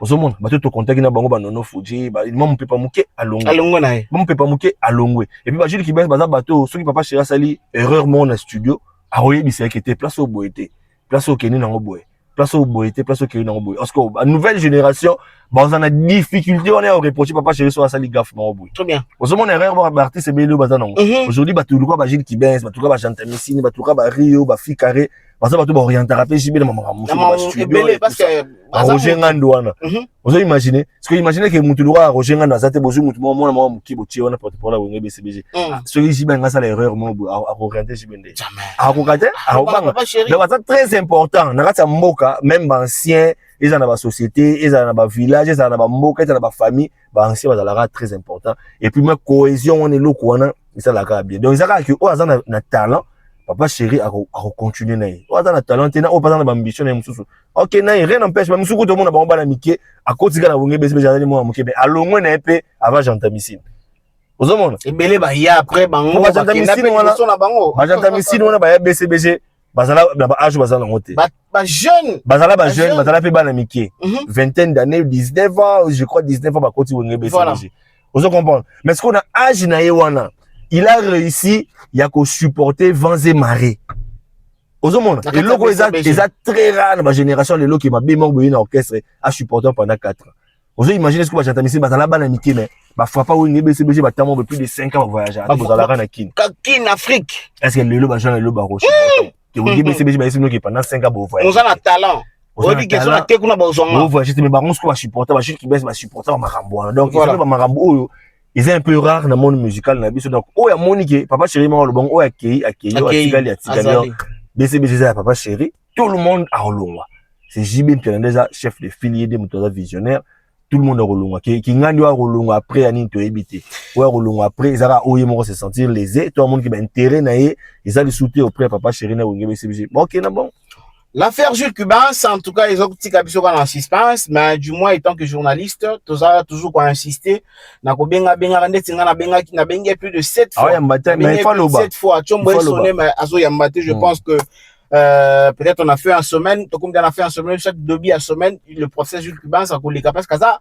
ozomona bato to contact na bango ba nono fuji ba mo mpepa muke alongwe na ye mo mpepa muke alongwe et puis ba jili ki baza bato soki papa Chéraz ali erreur mon na studio a oyebisa ki était place au boité place au keni na boye place au boité place au keni na boye parce que la nouvelle génération ba on a difficulté on est au reprocher papa Chéraz sur asali gaffe na boye très bien ozomona erreur ba artiste belo baza nango aujourd'hui bato luka ba jili ki bato ka ba Jantamissine bato ka ba Rio ba Fikare parce que tu vas orienter rapper JB dans ma studio parce que Roger Ngandouana vous imaginez ce que imaginez que Mutulura Roger Ngandouana ça te bozu mutu moi muki botie on a porte pour la wenge BCBG ce qui JB ngasa l'erreur mo à orienter JB ndé à kokate à obanga donc c'est très important na kata mboka même ancien ils en a ba société ils en a ba village ils en a ba mboka ils en a ba famille ba ancien bazalaka très important et puis ma cohésion on est loko wana ça la bien donc ça que o azana na talent papa chéri a continuer na ye o na talent na o pas na ambition na mususu OK na rien n'empêche même suku to mona ba na mike a kotika na wenge BCBG jana mo muke mais alongwe na epé avant Jantamissine ozomona ebele ba ya après bango ba Jantamissine wana ba ya BCBG bazala ba âge bazala ngote ba jeune bazala pe bana mike vingtaine d'années 19 ans je crois 19 ans ba koti wenge BCBG ozo comprendre mais ce qu'on a âge na ye wana il a réussi il y a qu'au supporter vents et marées aux monde et logo ils a très rare dans ma génération les logo qui m'a bien mordu dans orchestre à supporter pendant 4 ans vous imaginez ce que j'entends ici bah ça la banane mais bah faut pas où une BCBG bah tellement plus de 5 ans voyager vous allez rendre kin Afrique est-ce que le logo genre le logo roche que vous BCBG bah c'est nous qui pendant 5 ans voyager on a talent on dit que ça que kuna ba zonga vous voyagez mais bah on se va supporter bah qui baisse bah supporter marambo donc ils sont marambo ils est un peu rare dans le monde musical na biso donc o ya monique papa chéri ma le bon o akei atigali BCBG ya papa chéri tout le monde a rolongwa c'est JB déjà chef de filière de motoza visionnaire tout le monde a rolongwa qui ngandi wa rolongwa après ani to ebité o rolongwa après ezara oye mo se sentir lésé tout le monde qui ba intérêt na ye ils a le soutien auprès papa chéri na wenge BCBG OK na bon. L'affaire Jules Cubas, en tout cas, ils ont petit cabisso en suspense, mais du moins, étant que journaliste, tout ça, toujours quoi insister, n'a pas benga plus de 7 fois. Ah ouais, mais il faut le 7 fois. Je pense que, peut-être on a fait en semaine, tout comme on a fait en semaine, chaque 2 billes à semaine, le professeur Jules Cubas, ça coule les capaces, ça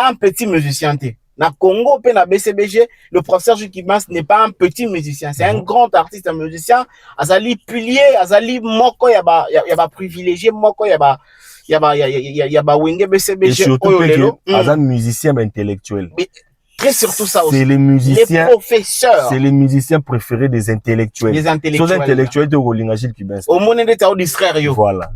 un petit musicien. Na Congo, na BCBG, le professeur Jules Cubas n'est pas un petit musicien, c'est un grand artiste, un musicien. Azali pilier, azali moko yaba privilégié, moko yaba wenge BCBG. Et surtout que azali musicien intellectuel. Très surtout ça aussi. C'est les musiciens, les professeurs. C'est les musiciens préférés des intellectuels. Les intellectuels. Sur intellectuels de Rolinga Gilles Cubas. Au monde de t'as distraire yo. Voilà.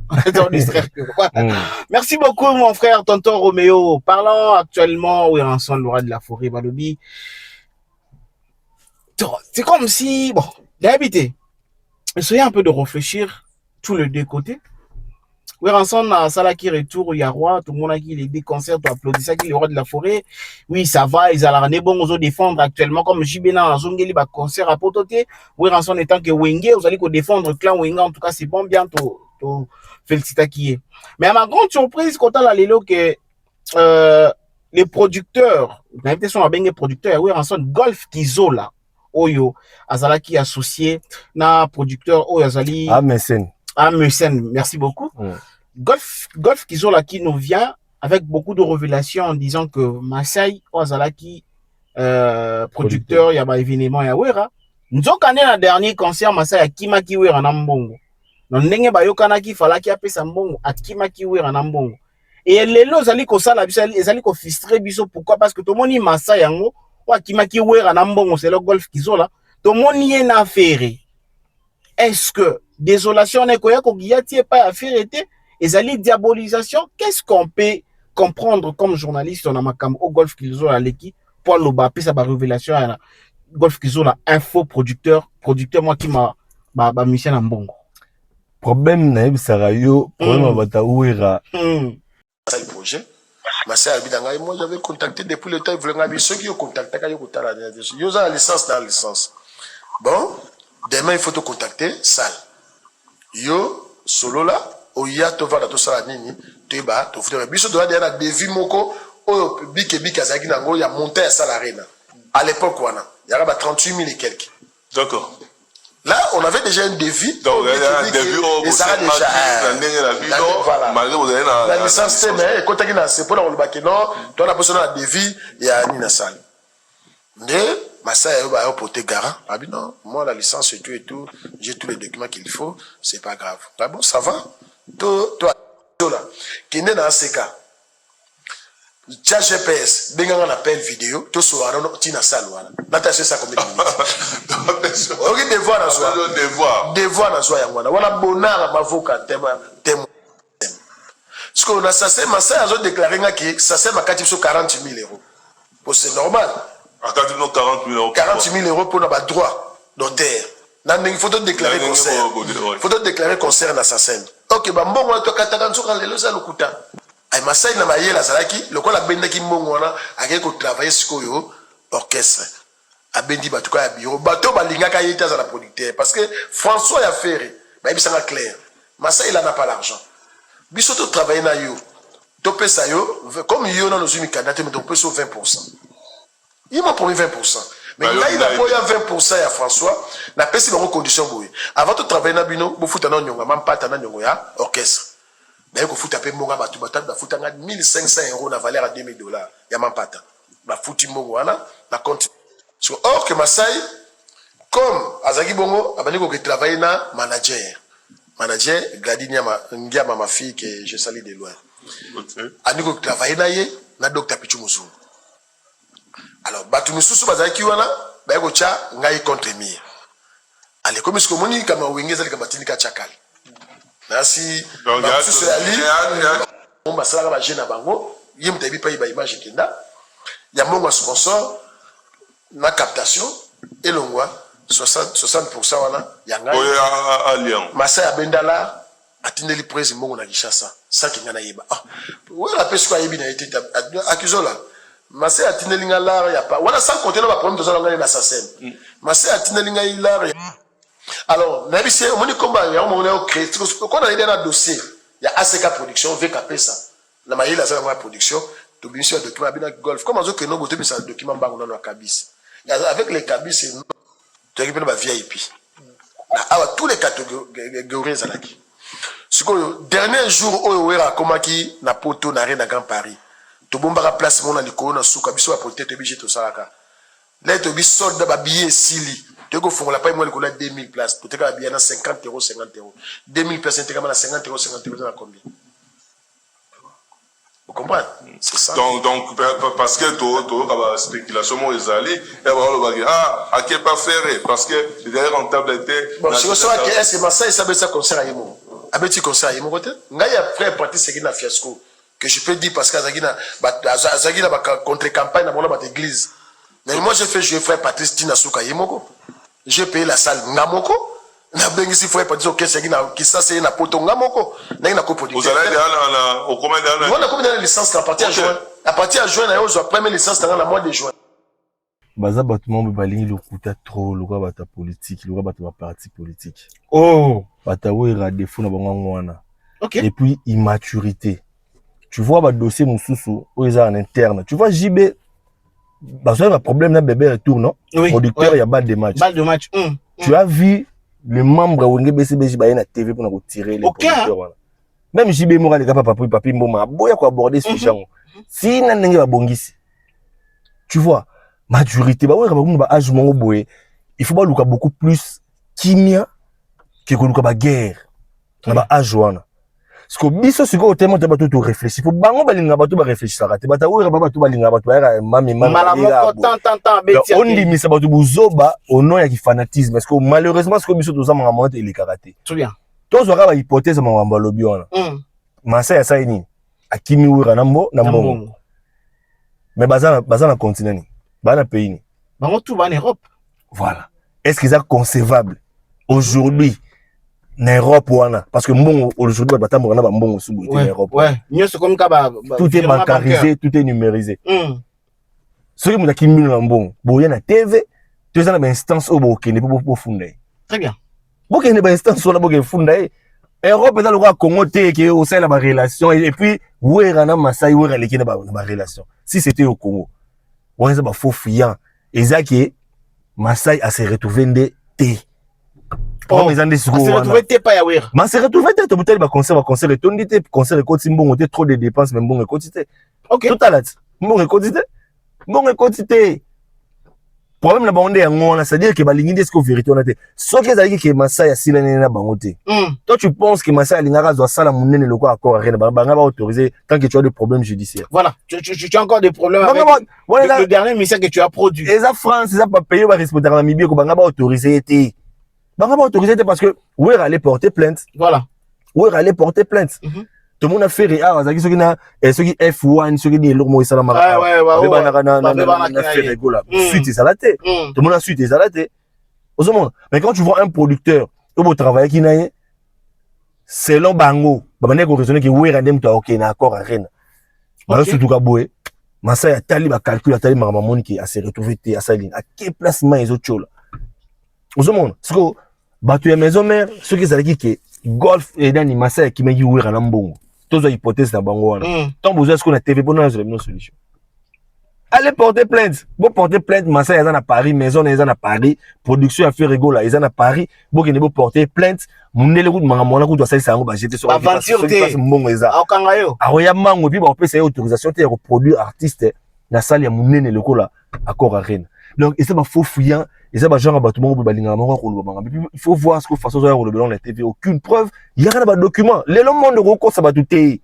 Merci beaucoup mon frère tonton Roméo. Parlons actuellement où est ensemble Laura de la Forêt Balobi. C'est comme si bon, d'habiter. Essayez un peu de réfléchir tous les deux côtés. Oui, ensemble, ça là qui retour, il y a roi, tout le monde a qui les concerts, tu applaudis ça, qui le roi de la forêt. Oui, ça va, ils allaient bon aux défendre actuellement, comme Jibena, Zongeli, bah, concert à Pototé. Oui, ensemble, étant que Wenge, vous allez défendre le clan Wenge, en tout cas, c'est bon, bien, tout, félicita qui est. Mais à ma grande surprise, quand on a l'élo que, les producteurs, l'invitation à Bengue producteur, oui, ensemble, Golf Kizola, Oyo, Azala qui associé, na producteur, Oyo, Azali. Ah, mécène. Ah, mécène, merci beaucoup. Golf Kizola qui nous vient avec beaucoup de révélations en disant que Masai Ozalaki, producteur, il y a un événement, il y a Wera. Nous avons quand même un dernier concert, Masai à Kimaki Wera Nambongo. Nous avons eu Kanaki Falaki a fait Mbongo à Kimaki Wera Nambongo. Et les lots, ils allaient filtrer biso. Pourquoi? Parce que tout le monde est Masai Yango, ou à Kimaki Wera Nambongo, c'est le Golf Kizola. Tout le monde y est affaire. Est-ce que désolation n'est pas affaire été et zali diabolisation? Qu'est-ce qu'on peut comprendre comme journaliste on a makam au Golf Kizola à l'équipe pour le bapé ça révélation à Golf Kizola info producteur moi qui m'a mission en bongo problème naïb sarayo problème bata ouera ça le projet Masai Abidanga moi j'avais contacté depuis le temps il voulait ceux qui ont contacté quand ils ont contacté ils ont la licence dans la licence bon demain il faut te contacter salle yo solo là oya to va to sala nini to ba to futere biso doit dire na devis moko o bike azaki nango ya monter à salle arena à l'époque wana il y avait 38 000 et quelques d'accord là on avait déjà un devis donc il y a un devis au ça déjà voilà la licence c'est mais quand tu na c'est pour le bac non toi la personne a devis il y a ni na salle mais Masai va porter garant. Ah bien non, moi la licence et tout, j'ai tous les documents qu'il faut, c'est pas grave. Ah bon, ça va. Toi, là, qui n'est dans ces cas, tiens GPS, ben on appelle vidéo, tout sur la tina salle voilà. N'attachez ça combien de minutes. Ok, devoir à soi. Devoir à soi yangwana. Voilà bonheur ma voca témoin. Ce qu'on a ça c'est Masai a déclaré que ça c'est ma carte sur 40 000 euros. Bon, c'est normal. À 40 000 euros. 40 000 euros pour nos droits d'auteur. Il faut te déclarer concert. Il faut te déclarer concert dans sa scène. Ok, bah bon, on a un sur le losa le kuta. Ay Masai na maye la zalaki, le quoi la benda qui mbongo na a ko travailler sur yo orchestre. A bendi batuka ya bureau. Bato balinga ka yeta za la producteur parce que François a fait bah il s'en clair. Masai il n'a pas l'argent. Biso to travailler na yo. To pesa yo comme yo na nos candidat mais to pesa 20%. Il m'a promis 20%. Mais là, il a promis 20% à François. Il a payé les conditions. Avant de travailler dans le bino, il faut que tu aies un orchestre. Mais il faut que tu aies un 1500 euros dans valeur à 2000 $. Il y a un pata. Il faut que tu aies or que Masai, comme Azagi Bongo, il a travaillé dans manager. Manager, Gladini, ma fille que je salue de loin. Il a travaillé dans Dr. Pichu Moussou. Alors, batu misusu bazaki wana ba ko cha ngai contre mire. Ale comme ce que moni kama wengeza lika batindika chakali. Nasi ba susu ali on ba sala ba jeune bango, yim tabi pa ba image kenda. Ya mongo sponsor na captation elongwa 60% wana ya ngai. Oya a Lyon. Masai abendala atindeli presse mongo na Kishasa. Ça qui ngana yeba. Ah, wala pesi kwa yebi na été accusola. Masai a tinelinga l'art, il n'y a pas. Voilà, sans compter le problème de l'assassin. Masai a tinelinga l'art. Alors, Nabissé, on dit comment il y a un créé. Quand on a un dossier, il y a ACK Production, VKP ça. La maille, la production, tu bien sûr, document avec Golf. Comment on dit que nous, on a un document dans la cabis. Avec les cabis, tu récupères la VIP. Tous les catégories, ça là. Le dernier jour où on a commencé na poto na rien à Grand Paris. To bomba place mon ali ko na suka biso a peut-être obligé to salaka là to bi solde ba billet sili to ko fongola pa moi ko la 2000 places to te ka billet na 50 euros 2000 places te ka na 50 euros na combien vous comprenez c'est ça donc parce que to ka spéculation mo ezali et ba lo ba ah a qui pas faire parce que derrière rentabilité bon si on soit que est-ce que Masai ça veut ça concert yimo abeti concert yimo côté ngai après partie c'est qui na fiasco que je peux dire parce que Azagina contre-campagne dans mon église. Mais moi, je fais jouer frère Patrice Tina Souka Yemoko. J'ai payé la salle Ngamoko. na bengi si faut pas dire que c'est qui ça c'est na potonga moko na ina coproducteur. Vous allez au combien d'années? On a combien de licence à partir de juin. À partir de juin, on a première licence dans le mois de juin. Baza batuma balingi lokuta trop loka bata politique, loka bata ba parti politique. Oh, Bata wera défaut na bango ngwana. OK. Et puis immaturité. Tu vois ba dossier mususu oza en interne. Tu vois JB baza un problème na bébé retour non? Oui. Producteur il y a balle de match. Balle de match. Tu as vu les membres Wenge BCBJ ba na TV pour nous tirer les producteurs voilà. Même JB Mora les gars papi mboma boya ko aborder ce genre. Si na ndenge ba bongisi. Tu vois, maturité ba ouais ba âge mongo boye. Il faut pas luka beaucoup plus kimia que luka ba guerre. Na ba âge wana. Parce que biso siko tellement te bato to réfléchir. Faut bango balinga bato ba réfléchir ça. Te bata ouais ba bato balinga bato ya mami malamoko tant beti. On dit mais ça bato buzoba au nom ya ki fanatisme parce que malheureusement ce que biso to za manga monte il est karaté. Très bien. Tozo ka ba hypothèse manga lobi wana. Masa ya sa ini. Akimi wira na mbongo. Mais baza na continent ni. Ba na pays ni. Bango tout ba en Europe. Voilà. Est-ce qu'ils sont concevables aujourd'hui en Europe wana parce que mbongo aujourd'hui ba tambo na ba mbongo subu en Europe. Ouais, mieux c'est comme ka ba tout est bancarisé, tout est numérisé. Ce qui mutaki mbino na mbongo, boya na TV, tu as na instance au bokene pour funda. Très bien. Bokene ba instance wala bokene funda. Europe dans le roi Congo te qui au sein de la relation et puis wera na Masai wera lekine ba relation. Si c'était au Congo, on est ba faux fiant. Ezaki Masai a se retrouvé ndé té. Oh, se retrouvé té pas ya wera. Mais se retrouvé té to butel ba concert retondi té concert côté mbongo té trop de dépenses mais mbongo côté té. OK. Tout à l'heure. Mbongo côté té. Mbongo côté té. Problème na bango ya ngona, c'est-à-dire que balingi est-ce que vérité on a té. So que ezali que Masai asila na bango té. Toi tu penses que Masai alingaka zo sala munene loko accord rien banga ba autorisé tant que tu as des problèmes judiciaires. Voilà, tu as encore des problèmes avec le dernier message que tu as produit. Et ça France, ça pas payer ba responsable na Namibie ko banga ba autorisé té. Banga ba autorisé té parce que Wera allait porter plainte. Voilà. Wera allait porter plainte. Tout le monde a fait rien, ça qui ceux qui na ceux qui F1 ceux qui ni lomo isala mara. Ouais. Na fait rigolo. Suite ça la té. Tout le monde a suite ça la té. Mais quand tu vois un producteur au beau travail qui n'a selon bango, ba bane ko raisonner que Wera ndem to OK na accord rien. Ba surtout ka boé. Masa ya tali ba calcul tali mara mamoni qui a se retrouvé té à sa ligne. À quel placement les autres chola. Ozomona, parce que batu ya maison mère, ceux qui zalaki que golf et dans Masa qui m'a dit Wera na mbongo. Tozo hypothèse na bango wana. Tant besoin ce qu'on a TV pour nous une solution. Allez porter plainte. Bon porter plainte, Massa ils en a Paris, maison ils en a Paris, production a fait rigola, ils en a Paris. Bon qui ne peut porter plainte, munele route mangamo na route doit ça ba jeter sur aventure té. Mbongo eza. Akangayo. Aroya mango puis ba peut ça autorisation té reproduire artiste na salle ya munene lokola accord à Rennes. Donc et ça ba faux fouillant, et ça ba genre ba tout monde ba linga moko ko lobanga. Il faut voir ce que façon ça le blanc la TV aucune preuve, il y a pas de document. Les monde record ça ba tout té.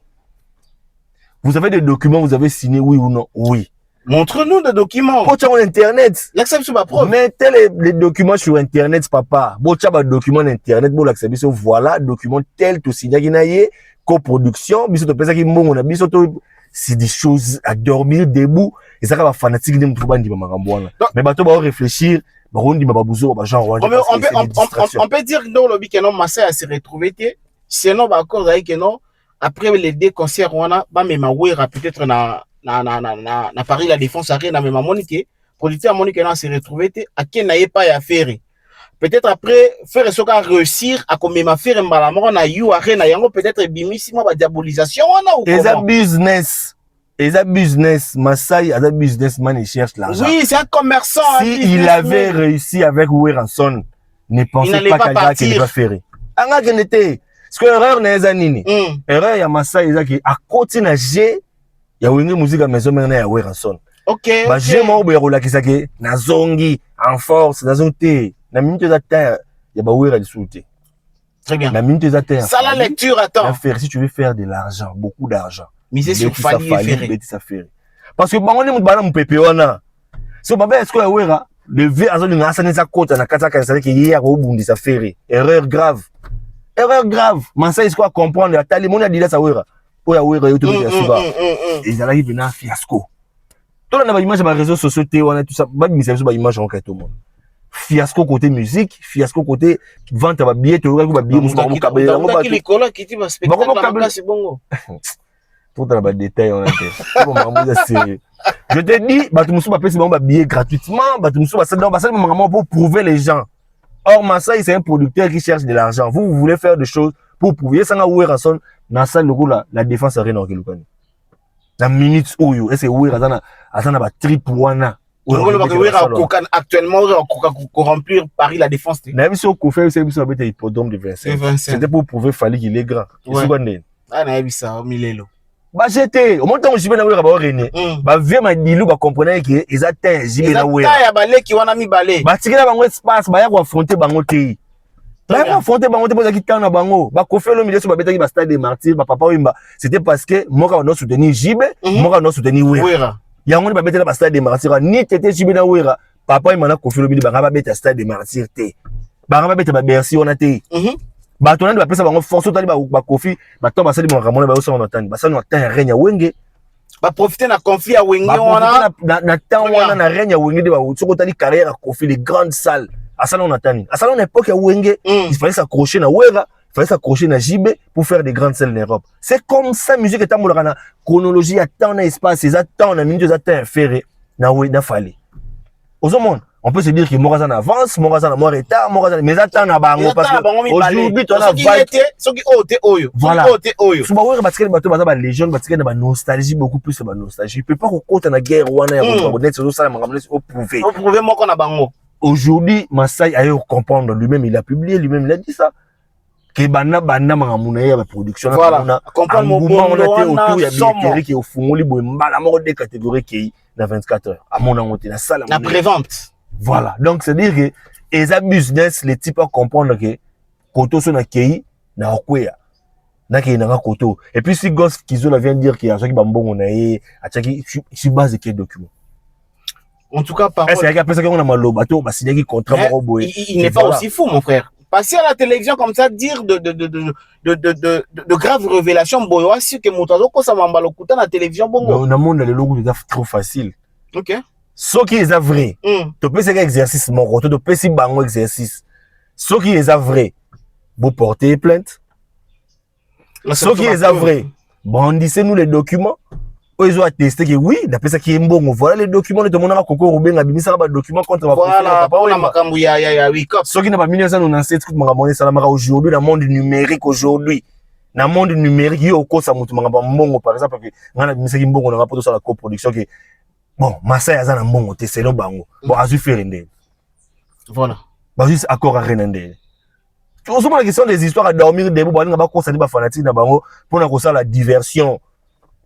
Vous avez des documents, vous avez signé oui ou non? Oui. Montre-nous des documents. Bon, tu as Internet. L'accepte sur ma preuve. Mettez les documents sur Internet, papa. Bon, tu as des documents Internet, bon, l'accepte sur voilà, document tel, tout signé, guinaye, coproduction, biso to pesa ki mbongo na biso to, c'est des choses à dormir debout, et ça va fanatique de m'trouver ndi makambo. Mais bato ba réfléchir, ba rondi ba bouzo, ba genre on peut dire que dans le week-end, Massa se retrouvé, sinon, ba accord avec non, après les deux concerts, on a, ba mema wera peut-être na Paris la défense arena mais ma monique producteur à monique n'a se retrouvé à qui n'a pas à faire peut-être après faire ce qu'a réussir à comme ma faire mbalamoro na you arena yango peut-être bimissimo ba diabolisation on a ou et ça business Masai a businessman il cherche l'argent. Oui, c'est un commerçant. Si il avait réussi avec Weranson, ne pensez pas qu'il va faire. Anga genete parce que erreur n'est nini erreur ya Masai ezaki à côté na G ya wenge musique à maison mère ya Weranson. OK. Ba j'ai mo bo rola kisaki na zongi en force na zonté na minute za terre ya ba Wera di souté. Très bien. La minute za terre. Ça la lecture attends. Faire si tu veux faire de l'argent, beaucoup d'argent. Miser sur Fali et Ferré. Parce que bango ni mutbana mpepe wana. So baba est-ce que ya Wera lever azoli ngasa neza kota na kata kanisa ki hier au bundi sa Ferré. Erreur grave. Erreur grave. Mansa est-ce quoi comprendre ya tali mona dila sa Wera. Oya Wera yoto ya suba. Et ça arrive na fiasco. Tout na ba image ba réseaux sociaux té wana tout ça ba mise sur ba image en tout monde. fiasco côté musique, fiasco côté vente à billet, tu aurais billet qui les colla qui dit spectacle c'est bon. Tout dans les détails on a fait. Je te dis, bah tu me souviens pas si bon billet gratuitement, bah tu me souviens ça pour prouver les gens. Or Masai c'est un producteur qui cherche de l'argent. Vous voulez faire des choses pour prouver ça na oué rason na ça le rôle la défense rien en quelque la minute où est-ce oué azana ba trip wana. Actuellement, on remplir Paris la défense. Même si on fait un hippodrome de 25. C'était pour prouver fallait qu'il est grand. Ah, n'a ça, Milelo. Bah, j'étais, au moment où je vais na wera ba René. Bah, vieux ma dilu ba comprenait que ils atteignent jibe na wera. Ça ya balé qui wana mi balé. Bah, tikela bango espace, bah ya ko affronter bango te. Bah, ya affronter bango te pour qui tana bango. Bah, ko fait le milieu sur ba beta qui ba stade des martyrs, ba papa wimba. C'était parce que moi quand on soutenir jibe, moi quand on soutenir wera. Yango ni ba beta ba stade des martyrs ni tete jibe na wera. Papa imana ko fait le milieu ba beta stade des martyrs te. Ba beta ba Bercy on a te. Bah ton ba pesa bango force tali ba kofi ba to ba sali mo ramona ba oso na tani ba sali na tani renya wenge ba profiter na conflit à wenge wana na temps wana na renya wenge de ba soko tali carrière à kofi les grandes salles à salon na tani à salon époque ya wenge il fallait s'accrocher na wera il fallait s'accrocher na jibe pour faire des grandes salles en Europe. C'est comme ça musique est amolaka na chronologie à temps na espace les temps na minutes à temps ferré na we na fallait aux monde. On peut se dire que Morazan avance, Morazan a moins retard, Morazan mais attends na bango parce que aujourd'hui tu as ceux qui ote oyo. Voilà. Sur ba parce que bato baza ba légende parce que na ba nostalgie beaucoup plus ba nostalgie. Il peut pas compter na guerre wana ya reconnaître sur ça mangamle au prouver. Au prouver moko na bango. Aujourd'hui, Masai a eu comprendre lui-même, il a publié lui-même, il a dit ça. Que bana mangamuna ya ba production na voilà. Comprendre mon bon on était autour ya billetterie qui au fumoli boy mbala moko des catégories qui na 24 heures. À mon angoté na salle. La prévente. Voilà, donc c'est dire que les business les types à comprendre que koto so na kei na okwea na kei na koto et puis si gosse Kizola vient dire qu'il y a qui bambongo na ye achaki sur base de quel document en tout cas par c'est qu'il ça qu'on a maloba to ba signer qui contrat il n'est pas aussi fou mon frère passer à la télévision comme ça dire de graves révélations boyo si que motazo ko sa mambalo kuta na télévision bongo na monde le logo est trop facile. OK. Ce qui est vrai, tu peux faire exercice, mon retour, tu peux faire un exercice. Ce qui est vrai, vous portez plainte. Ce qui est vrai, brandissez-nous les documents. Ils ont attesté que oui, d'après ça qui est bon, voilà les documents, tout le monde a coco Robin a mis ça dans documents contre ma voilà, on a makambu ya wake up. Ce qui n'a pas mis ça dans un site aujourd'hui dans le monde numérique aujourd'hui. Dans le monde numérique, il y a encore ça mutu mangamba par exemple que on a mis ça qui mbongo on a pas sur la coproduction que bon, Masai a un bon côté, c'est le bango. Bon, a fait render. Voilà. Bah, juste accord à render. Tu vois, la question des histoires à dormir debout, bah, on va constater des fanatiques na bango, pour na ça la diversion.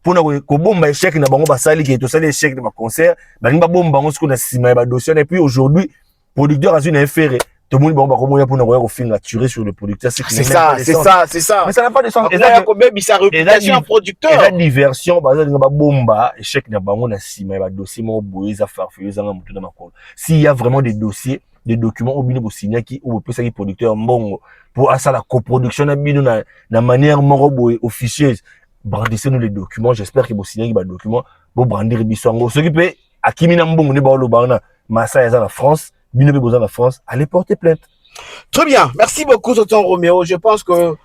Pour na ko bomba échec na bango, bah, sali qui est tout ça l'échec de ma concert, bah, on va bomba bango, ce qu'on a sima, bah, dossier, et puis aujourd'hui, producteur a une affaire. Tout le monde va comment pour nous au film tuer sur le producteur. C'est ça. Mais ça n'a pas de sens. Et là, combien sa réputation en producteur. Et la diversion, bah, on va bomba, échec na bango na sima, bah, dossier mo boyeza farfouilleuse en mutu na makolo. S'il y a vraiment des dossiers, des documents au bino signer qui ou peut ça qui producteur mbongo pour à ça la coproduction na bino na manière moro boy officieuse. Brandissez nous les documents, j'espère que vous signez les documents pour brandir bisongo. Ce qui peut à kimina mbongo ne ba lo bana Massa ya la France. Besoin la France, allez porter plainte. Très bien, merci beaucoup Tonton Roméo. Je pense que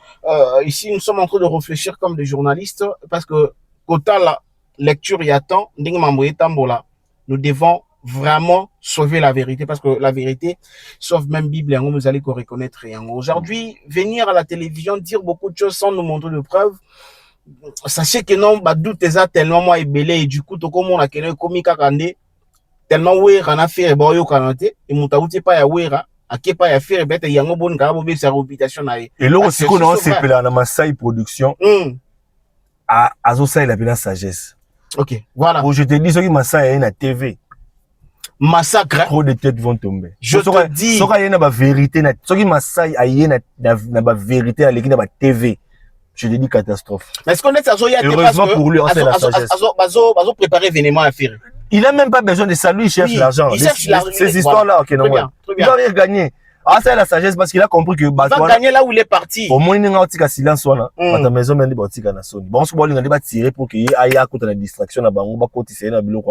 ici nous sommes en train de réfléchir comme des journalistes parce que quota la lecture il y a temps, nous devons vraiment sauver la vérité parce que la vérité, sauf même Bible, vous allez reconnaître rien. Aujourd'hui, venir à la télévision dire beaucoup de choses sans nous montrer de preuves. Sachez que non, bah doute est tellement moi ébélé et du coup tout comme on a qu'un comique à Kandé. Tellement wera na faire boyo kanate et mutauti pa ya wera akepa ya faire bête yango bon karabo be sa réputation na et là aussi qu'on a c'est pela na Masai production à azosa il a bien sagesse. OK, voilà. Je te dis ce qui Masai na TV massacre trop de têtes vont tomber. Je te dis ce qu'il y a na vérité na ce qui Masai aye na vérité à l'équipe na TV. Je te dis catastrophe. Mais est-ce qu'on est azo ya heureusement pour lui c'est la sagesse. Azo préparer événement à faire. Il n'a même pas besoin de ça, lui il cherche l'argent. Il cherche l'argent. Ces histoires-là, ok, non. Il va rien gagner. Ah, c'est la sagesse parce qu'il a compris que. Il va gagner là où il est parti. Au moins, il y a un silence, là. Ta maison, il y a un tika na soni. Bon, ce qu'on va tirer pour qu'il y ait à côté de la distraction, là, on va continuer à bilo,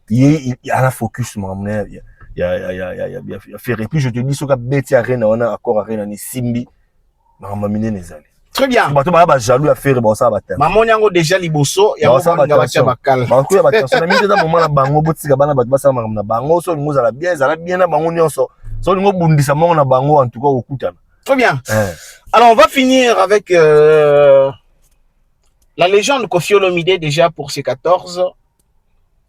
il y a un focus, y a faire. Et puis je te dis, ce que Betty Arena, on a accord Arena, ni Simbi, Maramamine Nezali. Très bien. Bato ba jaloux à faire bon ça bata. Maman yango déjà liboso ya ça ba tia bakal. Ba ko ya bata. Ça na mi tata moment na bango botika bana bato ba sa na bango so ngo za la bien na bango nyonso. So ngo bundisa mongo na bango en tout cas okutana. Très bien. Alors on va finir avec la légende Koffi Olomide déjà pour ses 14.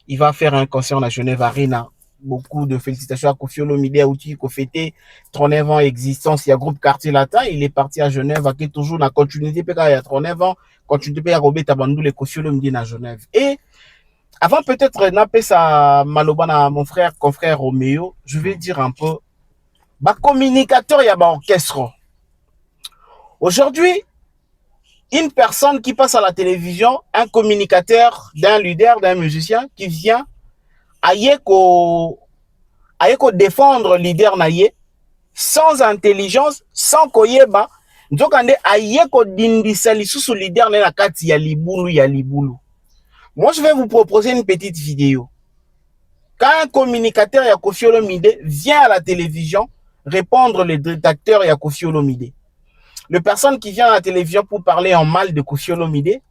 Il va faire un concert à Genève Arena. Beaucoup de félicitations à Koffi Olomide qui a fêté 39 ans d'existence. Il y a groupe Quartier Latin. Il est parti à Genève, qui est toujours dans la continuité. Il y a 39 ans, continuité à Robert Tabandou, les Koffi Olomide à Genève. Et avant peut-être d'appeler ça Malobana, mon frère, confrère Roméo, je vais dire un peu, bah, communicateur, il y a un orchestre. Aujourd'hui, une personne qui passe à la télévision, un communicateur, d'un leader, d'un musicien qui vient ayeko défendre leader naye sans intelligence, sans koyeba, nzokande ayeko dindisa lisusu leader na kati ya libulu. Moi je vais vous proposer une petite vidéo. Quand un communicateur ya Koffi Olomide vient à la télévision répondre les détracteurs ya Koffi Olomide. Le personne qui vient à la télévision pour parler en mal de Koffi Olomide,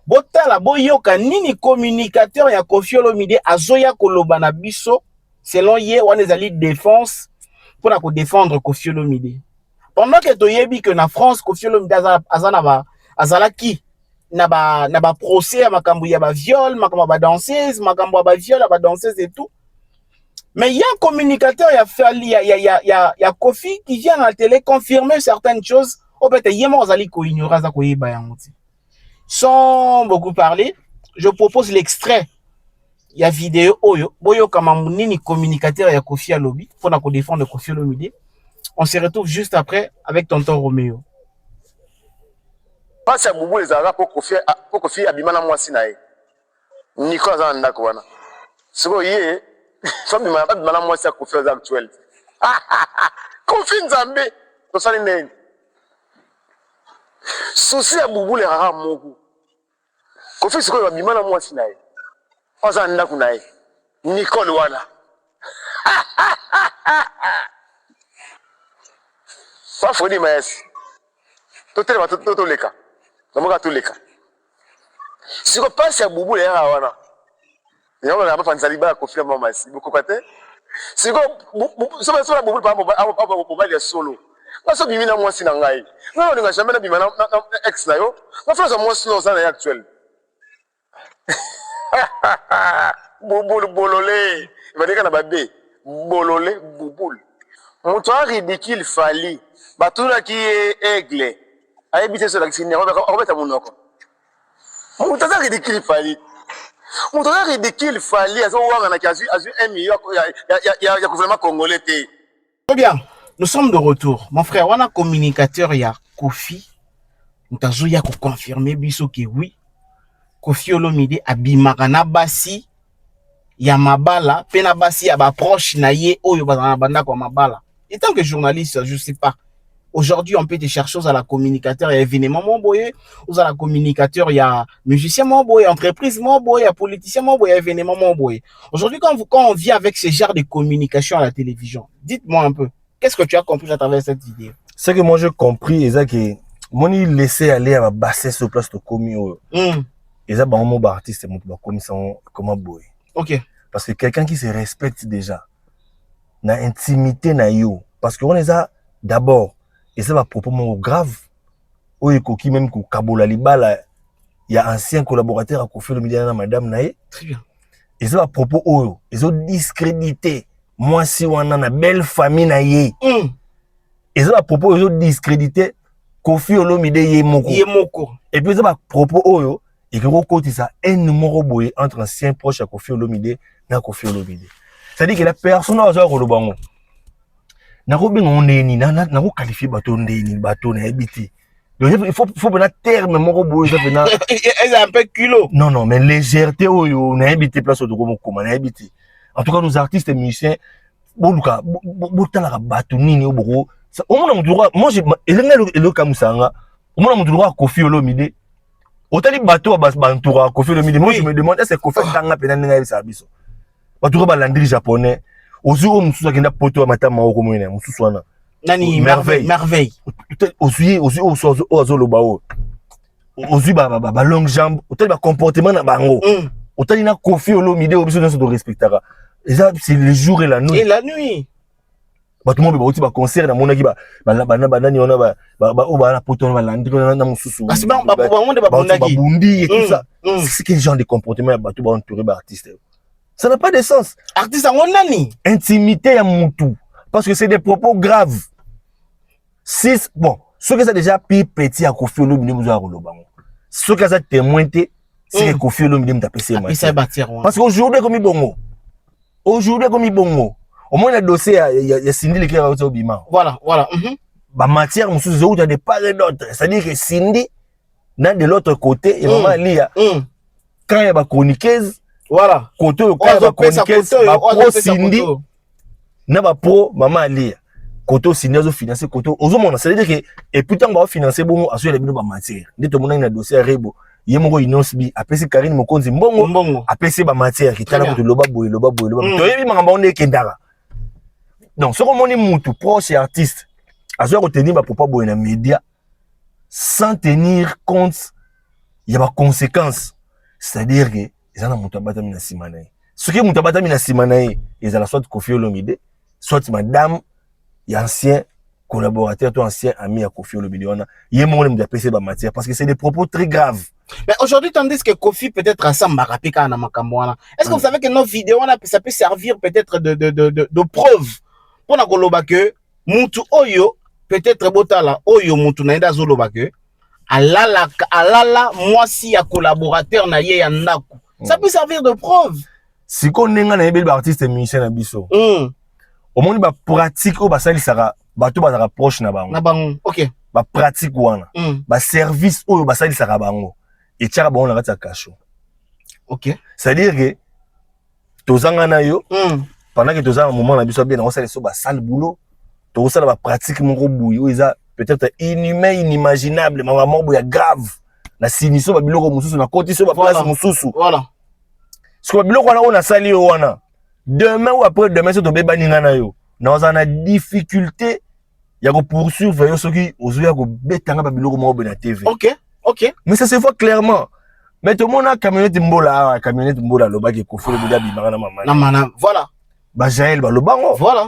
botala boyoka nini communicateur ya Koffi Olomide azoya koloba na biso selon ye wana ezali défense pour na ko défendre Koffi Olomide. Pendant que toyebi que na France Koffi Olomide azalaki na ba procès ya makambo ya ba viol, makambo ba danseuse, makambo ba viol ba danseuse et tout. Mais il y a un communicateur ya Koffi qui vient à la télé confirmer certaines choses. Au fait yema ozali ko ignorer za ko yeba yango. Sans beaucoup parler, je propose l'extrait. Il y a vidéo oyo boyo kama nini communicateur ya Koffi Alobi pour na ko défendre Koffi Olomide. On se retrouve juste après avec tonton Roméo. Pasi ya bubu ezalaka po Koffi abimana mwasi na ye. Niko aza ndako wana. Siko ye so abimana mwasi ya Koffi aza actuel. Koffi Nzambe tosali nini? Souci ya bubu le rara moko. Koffi siko abimana mwasi na ye. Aza ndako na ye. Nicole wana. Pas fodi maesi. Totele ba totoleka. Namoka toleka. Siko pasi ya bubu le rara wana. Yango na ba fanzali ba Koffi ya mama si. Boko kwate. Siko so bubu pa ba ya solo. Ngaso bimina mwasi na ngai. Ngalo ninga jamais na bimana ex na yo. Ngafasa mwasi no sana ya actuel. Bubul bololé. Ibadika na babe. Bololé bubul. Mutu a ridicule fali. Batula ki aigle. Ayebite so la kisini obeta munoko. Mutu a ridicule fali. Mutu a ridicule fali azo wanga na kazu 1 million ya gouvernement congolais te. Très bien. Nous sommes de retour. Mon frère, on a communicateur ya Koffi. Nous ya ko confirmer biso que oui. Koffi Olomide abimaka na basi ya mabala, pe na basi ya ba proche na ye oyo bazana banda kwa mabala. Et tant que journaliste, je sais pas. Aujourd'hui, on peut te chercher à la communicateur, il y a événement mon boy, aux à la communicateur, il y a musicien mon boy, entreprise mon boy, il y a politicien mon boy, il y a événement mon boy. Aujourd'hui, quand on vit avec ce genre de communication à la télévision, dites-moi un peu, qu'est-ce que tu as compris à travers cette vidéo? Ce que moi j'ai compris, c'est que moi il laissé aller à ma basse sur place de commis. Et ça, bon, mon artiste, c'est comme ça, comment boy. Ok. Parce que quelqu'un qui se respecte déjà, na intimité na yo, parce qu'on les a d'abord, et ça va propos grave. Oye koki même ko kabola libala, il y a ancien collaborateur à Koffi Olomide na madame nae. Très bien. Et ça va propos oyo, ils ont discrédité moi si on a une belle famille na ye. Et ça va propos ils ont discrédité Koffi Olomide yemoko. Et puis ça va propos oyo et que côté ça un numéro boy entre anciens proches à Koffi Olomide na Koffi Olomide. C'est-à-dire que la personne a besoin de bango. Na ko benga ondeni na ko qualifier bato ndeni bato na habité. Donc il faut un terme moko boy ça na est un peu culot. Non mais légèreté oyo na habité place de comme na habité. En tout cas nos artistes et musiciens boluka botala bato nini oboko. Au moins moi j'ai le kamusanga. Au moins mon droit Koffi Olomide. Otali bato bantoura Koffi Olomide. Moi je me demande est-ce que Koffi tanga pena nga bisa biso. Bato ba landri japonais. Ozu o mususu akenda poto mata maoko mwene mususu wana. Nani merveille. Ozu ozo loba o. Ozu ba longue jambe, otel ba comportement na bango. Otel na Koffi Olomide obiso na so de respectera. Et ça c'est le jour et la nuit. Et la nuit. Ba tout le monde ba oti ba concert na monaki ba nani ona ba la poto na landri na mususu. Parce ba monde ba bundaki. Bundi et tout ça. C'est quel genre de comportement ba tout ba entouré ba artiste. Ça n'a pas de sens. Artiste en nani? Intimité à Moutou. Parce que c'est des propos graves. Bon, ceux qui sont déjà pire petit à Koffi Olomide nous a rolobango. Ceux qui sont témoins, c'est que Koffi Olomide m'a PC. Parce qu'aujourd'hui, comme Ibongo. Aujourd'hui, comme Ibongo. Au moins, le dossier, il y a Cindy qui est au Bima. Voilà. Bah, matière, on se dit, de part et d'autre. C'est-à-dire que Cindy, de l'autre côté, et maman, Lia, quand il y a ma chroniqueuse, voilà. Côté, quand il y a ma chroniqueuse, ma pro Cindy, n'a pas pro, maman, Lia. Côté Cindy, ils ont financé côté. C'est-à-dire que, et putain, on va financer bon, à ce qu'il y a de matière. Dès que mon a un dossier à Rebo, il y a mon inosbi, après c'est Karine Mokonzi, mbongo, après c'est ma matière, qui t'a pour le loba boy. Tu vois, il m'a ramené Kendara. Donc, ce qu'on est moutou, proche et artiste, à ce qu'on tenir ma papa boy dans les médias, sans tenir compte, il y a des conséquences. C'est-à-dire que, ils ont moutou abatami na simanae. Ce qui est moutou abatami na simanae, ils ont soit Koffi Olomide, soit madame, il y a ancien collaborateur, toi ancien ami à Koffi Olomide, il y a mon de PC matière parce que c'est des propos très graves. Mais aujourd'hui, tandis que Koffi peut-être à Sambarapika na Makamwana. Est-ce que vous savez que nos vidéos ça peut servir peut-être de preuve pour na koloba que mutu oyo peut-être botala oyo mutu na enda zoloba que alala moi si ya collaborateur na ye ya ndaku. Ça peut servir de preuve. Si qu'on nenga na yebel artiste musicien na biso. Au moins ba pratique au basali sara bato ba rapproche na bango. OK. Ba pratique wana. Ba service au basali sara bango. Et tiara bango na kata kasho. OK. C'est-à-dire que tozanga na yo pendant que tozanga un moment na biso bien on sala so ba sale boulot. To sala ba pratique moko bouyo eza peut-être inhumain inimaginable mais vraiment boya grave. Na siniso ba biloko mususu na koti so ba place mususu. Voilà. Ce que ba biloko wana on a sali yo wana. Demain ou après demain, si tu as une difficulté, il y a poursuivre ceux qui osent la TV. OK. Mais ça se voit clairement. Mais tout le monde a camionnette mbola, le bac est coffre, voilà. Bah, Jaël, le bango. Voilà.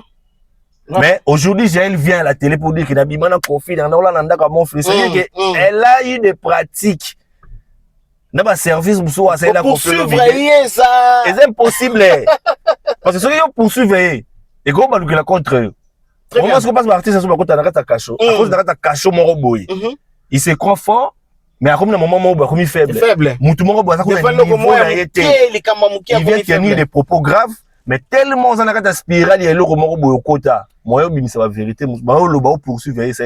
Mais aujourd'hui, Jaël vient à la télé pour dire qu'il a bimana confié dans mon frère. C'est-à-dire qu'elle a eu des pratiques. N'a pas service pour ça, c'est poursuivre ça. C'est impossible. Parce que ceux qui ont poursuivi et qu'on va nous contre eux. Comment est-ce qu'on passe par l'artiste sur la côte à Kacho? À cause de la Kacho Moroboy. Il se croit fort, mais à un moment où il est faible. Moutoumoro Bois, il vient tenir des propos graves, mais tellement on a spirale, il y a le Moroboy au quota. Moi, c'est la vérité. Le bas poursuivre ça.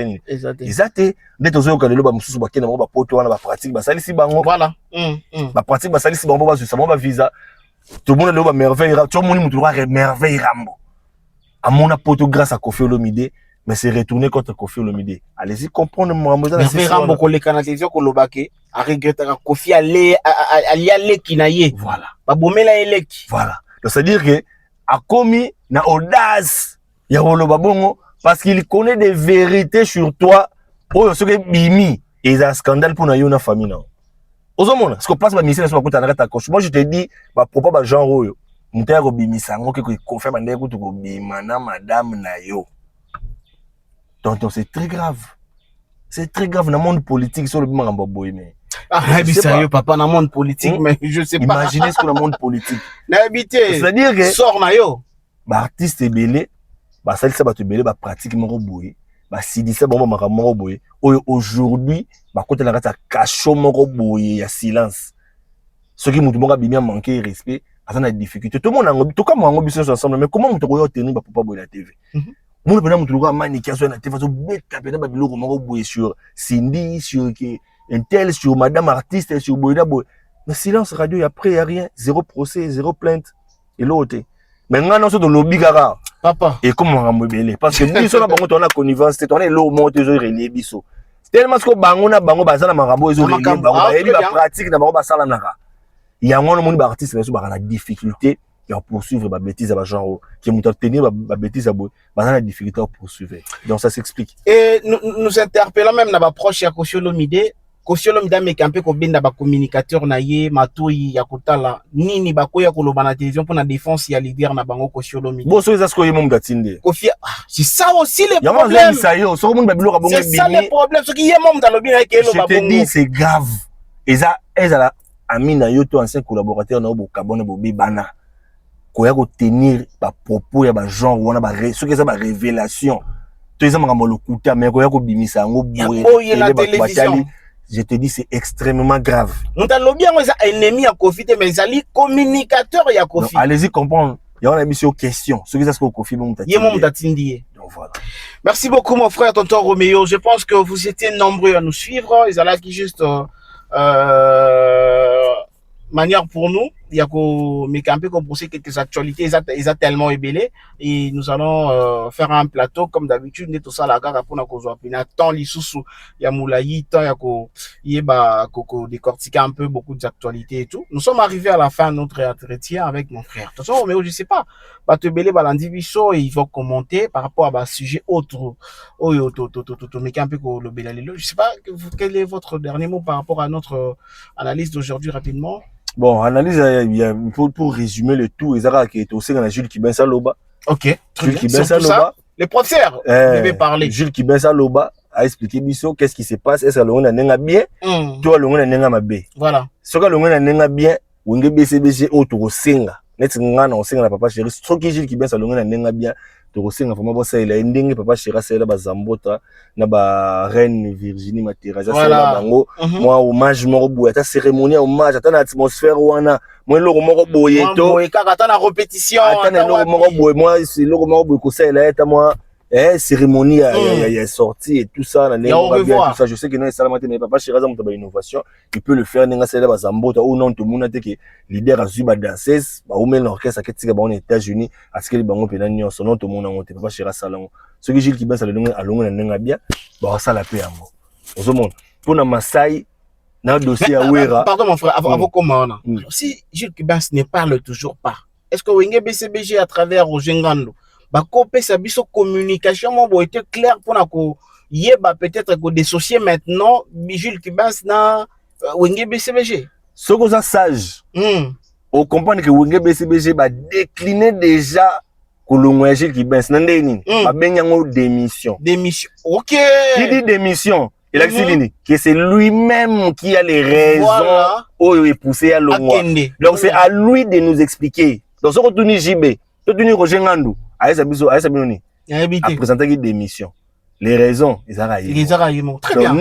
Exact. Dès que vous avez le bas moussou baké, on va porter la pratique, ça ici bango. Voilà. La pratique, ça ici bango, ça va visa. Tout le monde le bas merveille, tout le monde nous merveille Rambo. À mon apoto grâce à Koffi Olomide, mais c'est retourné contre Koffi Olomide. Allez-y comprendre mon merveille Rambo qu'on les canalisations qu'on le baké, à regretter Koffi aller kinaye. Voilà. Ba bomela eleki. Voilà. Donc c'est à dire que a commis na audace. Il y a le babongo parce qu'il connaît des vérités sur toi. Oh, ce que bimi et un scandale pour na famille. Ozomona, ce qu'on passe ma mission sur la côte à coche. Moi je te dis, ma propos ba genre oyo. Mutaya ko bimi sango que confirme ndeko to ko bimana madame na yo. Donc c'est très grave. C'est très grave dans le monde politique sur le bima boy mais. Ah, sérieux papa dans le monde politique mais je sais pas. Imaginez ce qu'on a dans le monde politique. N'habiter. C'est-à-dire que sort na yo. Ba artiste belé bah ça ça va te belé bah pratique moko boye bah si dit ça bon bah moko boye aujourd'hui bah côté la rata cacho moko boye ya silence ceux qui mutu moko bimia manquer respect à na difficulté tout le monde en tout comme en business ensemble mais comment mutu ko tenir bah papa boye la TV mon pena mutu ko maniki sur la TV so beta pena bah biloko moko boye sur Cindy sur un tel sur madame artiste sur boye boye mais silence radio après y a rien zéro procès zéro plainte et l'autre mais ngana so de lobby gara papa et comment on va me parce que biso na bango to na connivence c'est on est lo monte zo relier biso tellement que bango na bango bazala marambo zo relier bango ba pratique na bango ba sala naka il y a un monde ba artiste na so ba na difficulté ya poursuivre ba bêtise ba genre qui muta tenir ba bêtise ba ba na difficulté à poursuivre. Donc ça s'explique. Et nous interpellons même na ba proche ya Koscielomide. Koscielomide mais un peu ko benda ba communicateur na ye matoi ya kotala nini ba ko ya koloba na télévision pour na défense ya leader na bango Koscielomide. Bon so ezasko ye mom datinde. Kofi c'est ça aussi le problème. C'est ça le problème. Ce qui est mom dans le bien que je te dis c'est grave. Eza ezala amina yo to ancien collaborateur na bo kabona bo bibana. Koya ko tenir ba propos ya ba genre wana ba ce que ça ba révélation. To eza manga molokuta mais koya ko bimisa ngo boye la télévision. Je te dis c'est extrêmement grave. Nous allons bien un ennemi à Kofi mais ils communicateur ya Kofi. Allez-y comprendre. Il y a une émission question. Ce que ça se Kofi mon tatindi. Donc voilà. Merci beaucoup mon frère tonton Roméo. Je pense que vous étiez nombreux à nous suivre. Ils allaient qui juste manière pour nous, il y a un peu composer quelques actualités, ils ont tellement ébélé et nous allons faire un plateau comme d'habitude, tout ça la gare pour nous tant les sous il y a moulaï, tant il y a décortiquer un peu beaucoup d'actualités et tout. Nous sommes arrivés à la fin de notre entretien avec mon frère. De toute façon, mais je sais pas, bah te belé balandi biso et ils vont commenter par rapport à un sujet autre. Mais un peu le belé. Je sais pas quel est votre dernier mot par rapport à notre analyse d'aujourd'hui rapidement. Bon, analyse, pour résumer le tout, ils ont été aussi dans Jules Kibensa Loba. Ok, Jules Kibensa Loba. Les professeurs, devaient parler. Jules Kibensa Loba a expliqué Bisso qu'est-ce qui se passe. Est-ce que l'on a bien? Toi, l'on a bien. Voilà. Ce que l'on a bien, on a BCBG auto singa. Net ngana on singa na papa chéri. Ce que Jules Kibensa l'on a bien. To singa fama bossa il a ending papa chéri c'est là ba Zambota na ba reine Virginie Materaza c'est là bango moi hommage moko boye ta cérémonie hommage ata na atmosphère wana moi loko moko boye to ata na répétition ata na loko moko boye moi c'est loko moko boye ko ça là eta moi cérémonie ya sortie et tout ça na tout ça je sais que non salamate mais papa chéri za ba innovation il peut le faire ninga c'est là ba Zambota ou non tout monde te que leader azu ba danseuse ba omel orchestre ketika ba aux États-Unis aske li bango pena nyonso non tout monde ngote papa chéri salango ce que Gilles Kibensa le longa alonga na ninga bien ba ça la paix amo ozomona pona Masai na dossier ya Wera. Pardon mon frère avant comment si Gilles Kibensa ne parle toujours pas est-ce que Wenge BCBG à travers Rojengando ba copé sa biso communication mo était clair pour na ko yeba peut-être ko dissocier maintenant Jules Kibensa na Wenge BCBG ce que ça sage on comprend que Wenge BCBG va décliner déjà kolongwa Jules Kibensa na ndeni ba benyango démission OK qui dit démission il a dit que c'est lui-même qui a les raisons où il poussé à l'ongwa donc c'est à lui de nous expliquer donc ce que tu ni JB tu ni Roger Ngandou Aïssa Binoni a présenté une démission. Les raisons, ils arrivent. Très bien.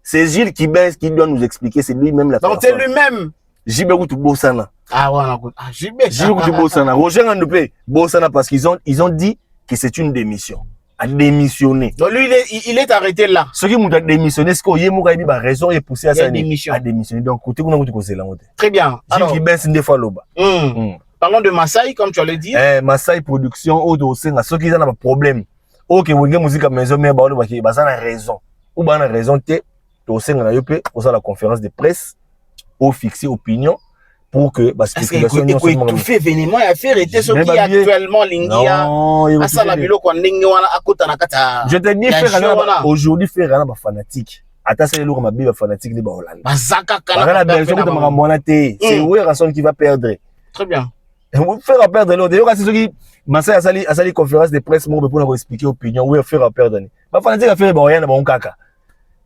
C'est Gilles Kibensa qui doit nous expliquer, c'est lui-même la personne. Donc c'est lui-même. Jibe Goutou Bossana. Ah ouais, Jibe Goutou Bossana. Roger Ngandou Bossana parce qu'ils ont dit que c'est une démission. A démissionné. Donc lui, il est arrêté là. Ce qui m'a démissionné, c'est qu'il y a raison et poussé à sa démission. À démissionner. Donc, côté qu'on a côté là. Très bien. Alors, Kibensa une fois là-bas. Parlons de Masai, comme tu allais dire. Masai production, au dossier, ceux qui ont un problème. Ok, vous avez musique à maison, mais vous avez raison. Ou bien raison, tu as la conférence de presse, au fixer opinion. Pour que parce que tout fait événement et faire était ce qui actuellement lingia asa la bilo ko ndenge wana akota na kata je te dis frère aujourd'hui frère na ba fanatique ata c'est le ma ba fanatique ni ba Hollande bazaka kana la version que mama té c'est Werason qui va perdre très bien vous faire perdre l'autre yo kasi soki Masai asali conférence de presse mo pour nous expliquer opinion oui faire perdre ba fanatique a faire ba rien ba kaka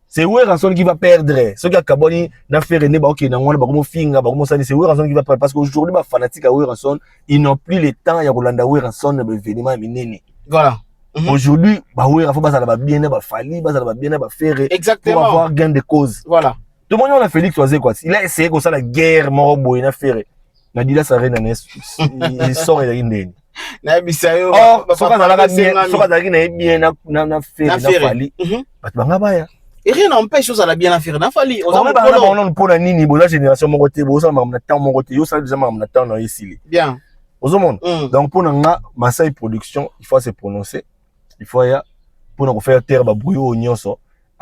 c'est Werason qui va perdre. Ce qui a Kaboni n'a fait René Baoki n'a pas comme Finga, pas comme ça. C'est Werason qui va perdre parce qu'aujourd'hui, les fanatiques à Werason, ils n'ont plus le temps. Il y a Rolanda Werason, l'événement mineni. Voilà. Aujourd'hui, Werason va ça bien, va fallir, va ça bien, va faire. Exactement. Pour avoir gain de cause. Voilà. Tout le monde a Félix Oisé quoi. Il a essayé comme ça la guerre, mort, il a fait. N'a dit là ça rien il sort et il na bisayo. Oh, soka na bien na fait na falli. Batbanga baya. Et rien n'empêche aux à la bien affaire n'a fallu. On a pour la nini, la génération mon côté, vous savez, mon temps, mon côté, vous savez déjà mon temps ici. Bien. Aux monde. Donc pour nous, Masai production, il faut se prononcer. Il faut y pour nous faire terre, brouillot, oignon, ça.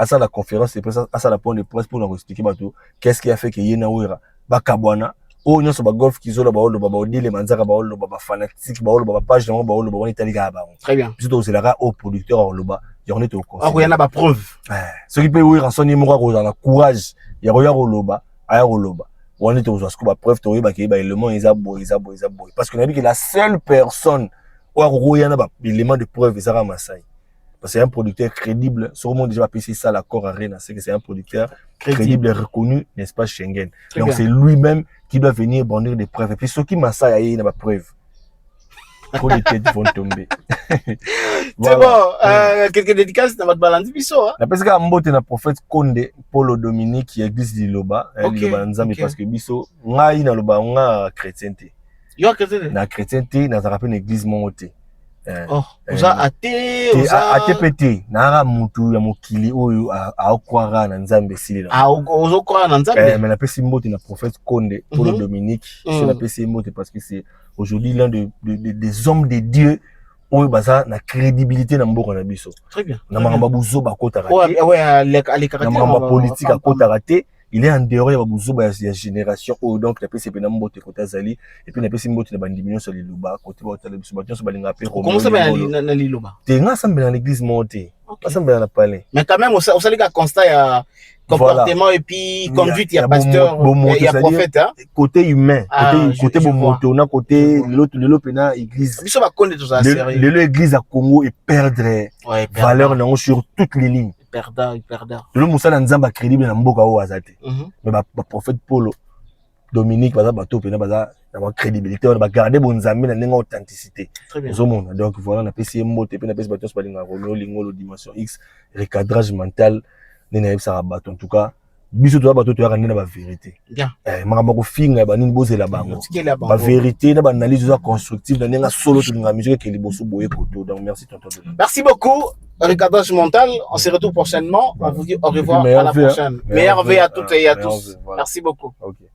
à ça la conférence de presse, à ça la point de presse pour nous expliquer bateau qu'est-ce qui a fait que yena wera ba kabwana o nyonso ba golf kizola ba olo ba odile manzaka ba olo ba fanatique ba olo ba page na ba olo ba italika ba. Très bien. Biso to zelaka au producteur oloba yorne to ko. Ah ko yana ba preuve. Ce qui peut wera son numéro ko na courage ya roya oloba aya oloba. On est aux asco ba preuve to ba ke ba élément isa boy parce que on a dit que la seule personne ou roya ba élément de preuve Zara Masai. Parce que c'est un producteur crédible. Sur le monde déjà appelé ça l'accord Arena, c'est que c'est un producteur crédible et reconnu, n'est-ce pas, Schengen. Donc c'est lui-même qui doit venir brandir des preuves. Et puis ceux qui m'assaillent, il y a pas preuve. Trop de têtes vont tomber. C'est bon. Quelques dédicaces dans votre balance biso. Parce que Mbote na prophète Konde Paulo Dominique qui existe di Loba, Loba Nzambe parce que biso ngai na Loba nga chrétienté. Yo chrétienté. Na chrétienté na rappelle église monte. Oh, oza ate, oza ate pete na mutu ya mokili oyo a okwara na Nzambe sili na ozo kwara na Nzambe mais na pesi mbote na prophète Konde Paulo Dominique c'est la pesi mbote parce que c'est aujourd'hui l'un des hommes de Dieu oyo baza na crédibilité na mboka na biso. Très bien. Na mangamba buzo ba kota raté. Ouais, les caractères. Na mangamba politique a kota raté. Il est en dehors de la génération où donc la PC na mbote kota zali et puis la PC mbote na bandimino sur les luba côté ba tala biso baton so balinga pe comment ça va na liloba te nga sambe na l'église monté pas sambe na palais mais quand même on sali ka constat ya comportement et puis conduite il y a pasteur il y a prophète hein côté humain côté bomoto na côté l'autre pena église biso ba konde tout ça sérieux l'église à Congo et perdre valeur na sur toutes les lignes perdant le musala nzamba crédible na mboka o azate mais ba prophète Paulo Dominique baza bato pena baza na crédibilité on va garder bon nzambe na nenga authenticité donc voilà na pesi mbote pe na pesi bato balinga Romeo Lingolo dimension X recadrage mental nena ça rabat en tout cas biso to bato to yakana na ba vérité bien makambo ko finga ba nini bozela bango ba vérité na ba analyse constructive na nenga solo to nga musique ke liboso boye koto donc merci tonton. Merci beaucoup recadrage mental, on se retrouve prochainement, on vous dit au revoir à la prochaine. Meilleure vie à toutes et à tous. Merci beaucoup. Okay.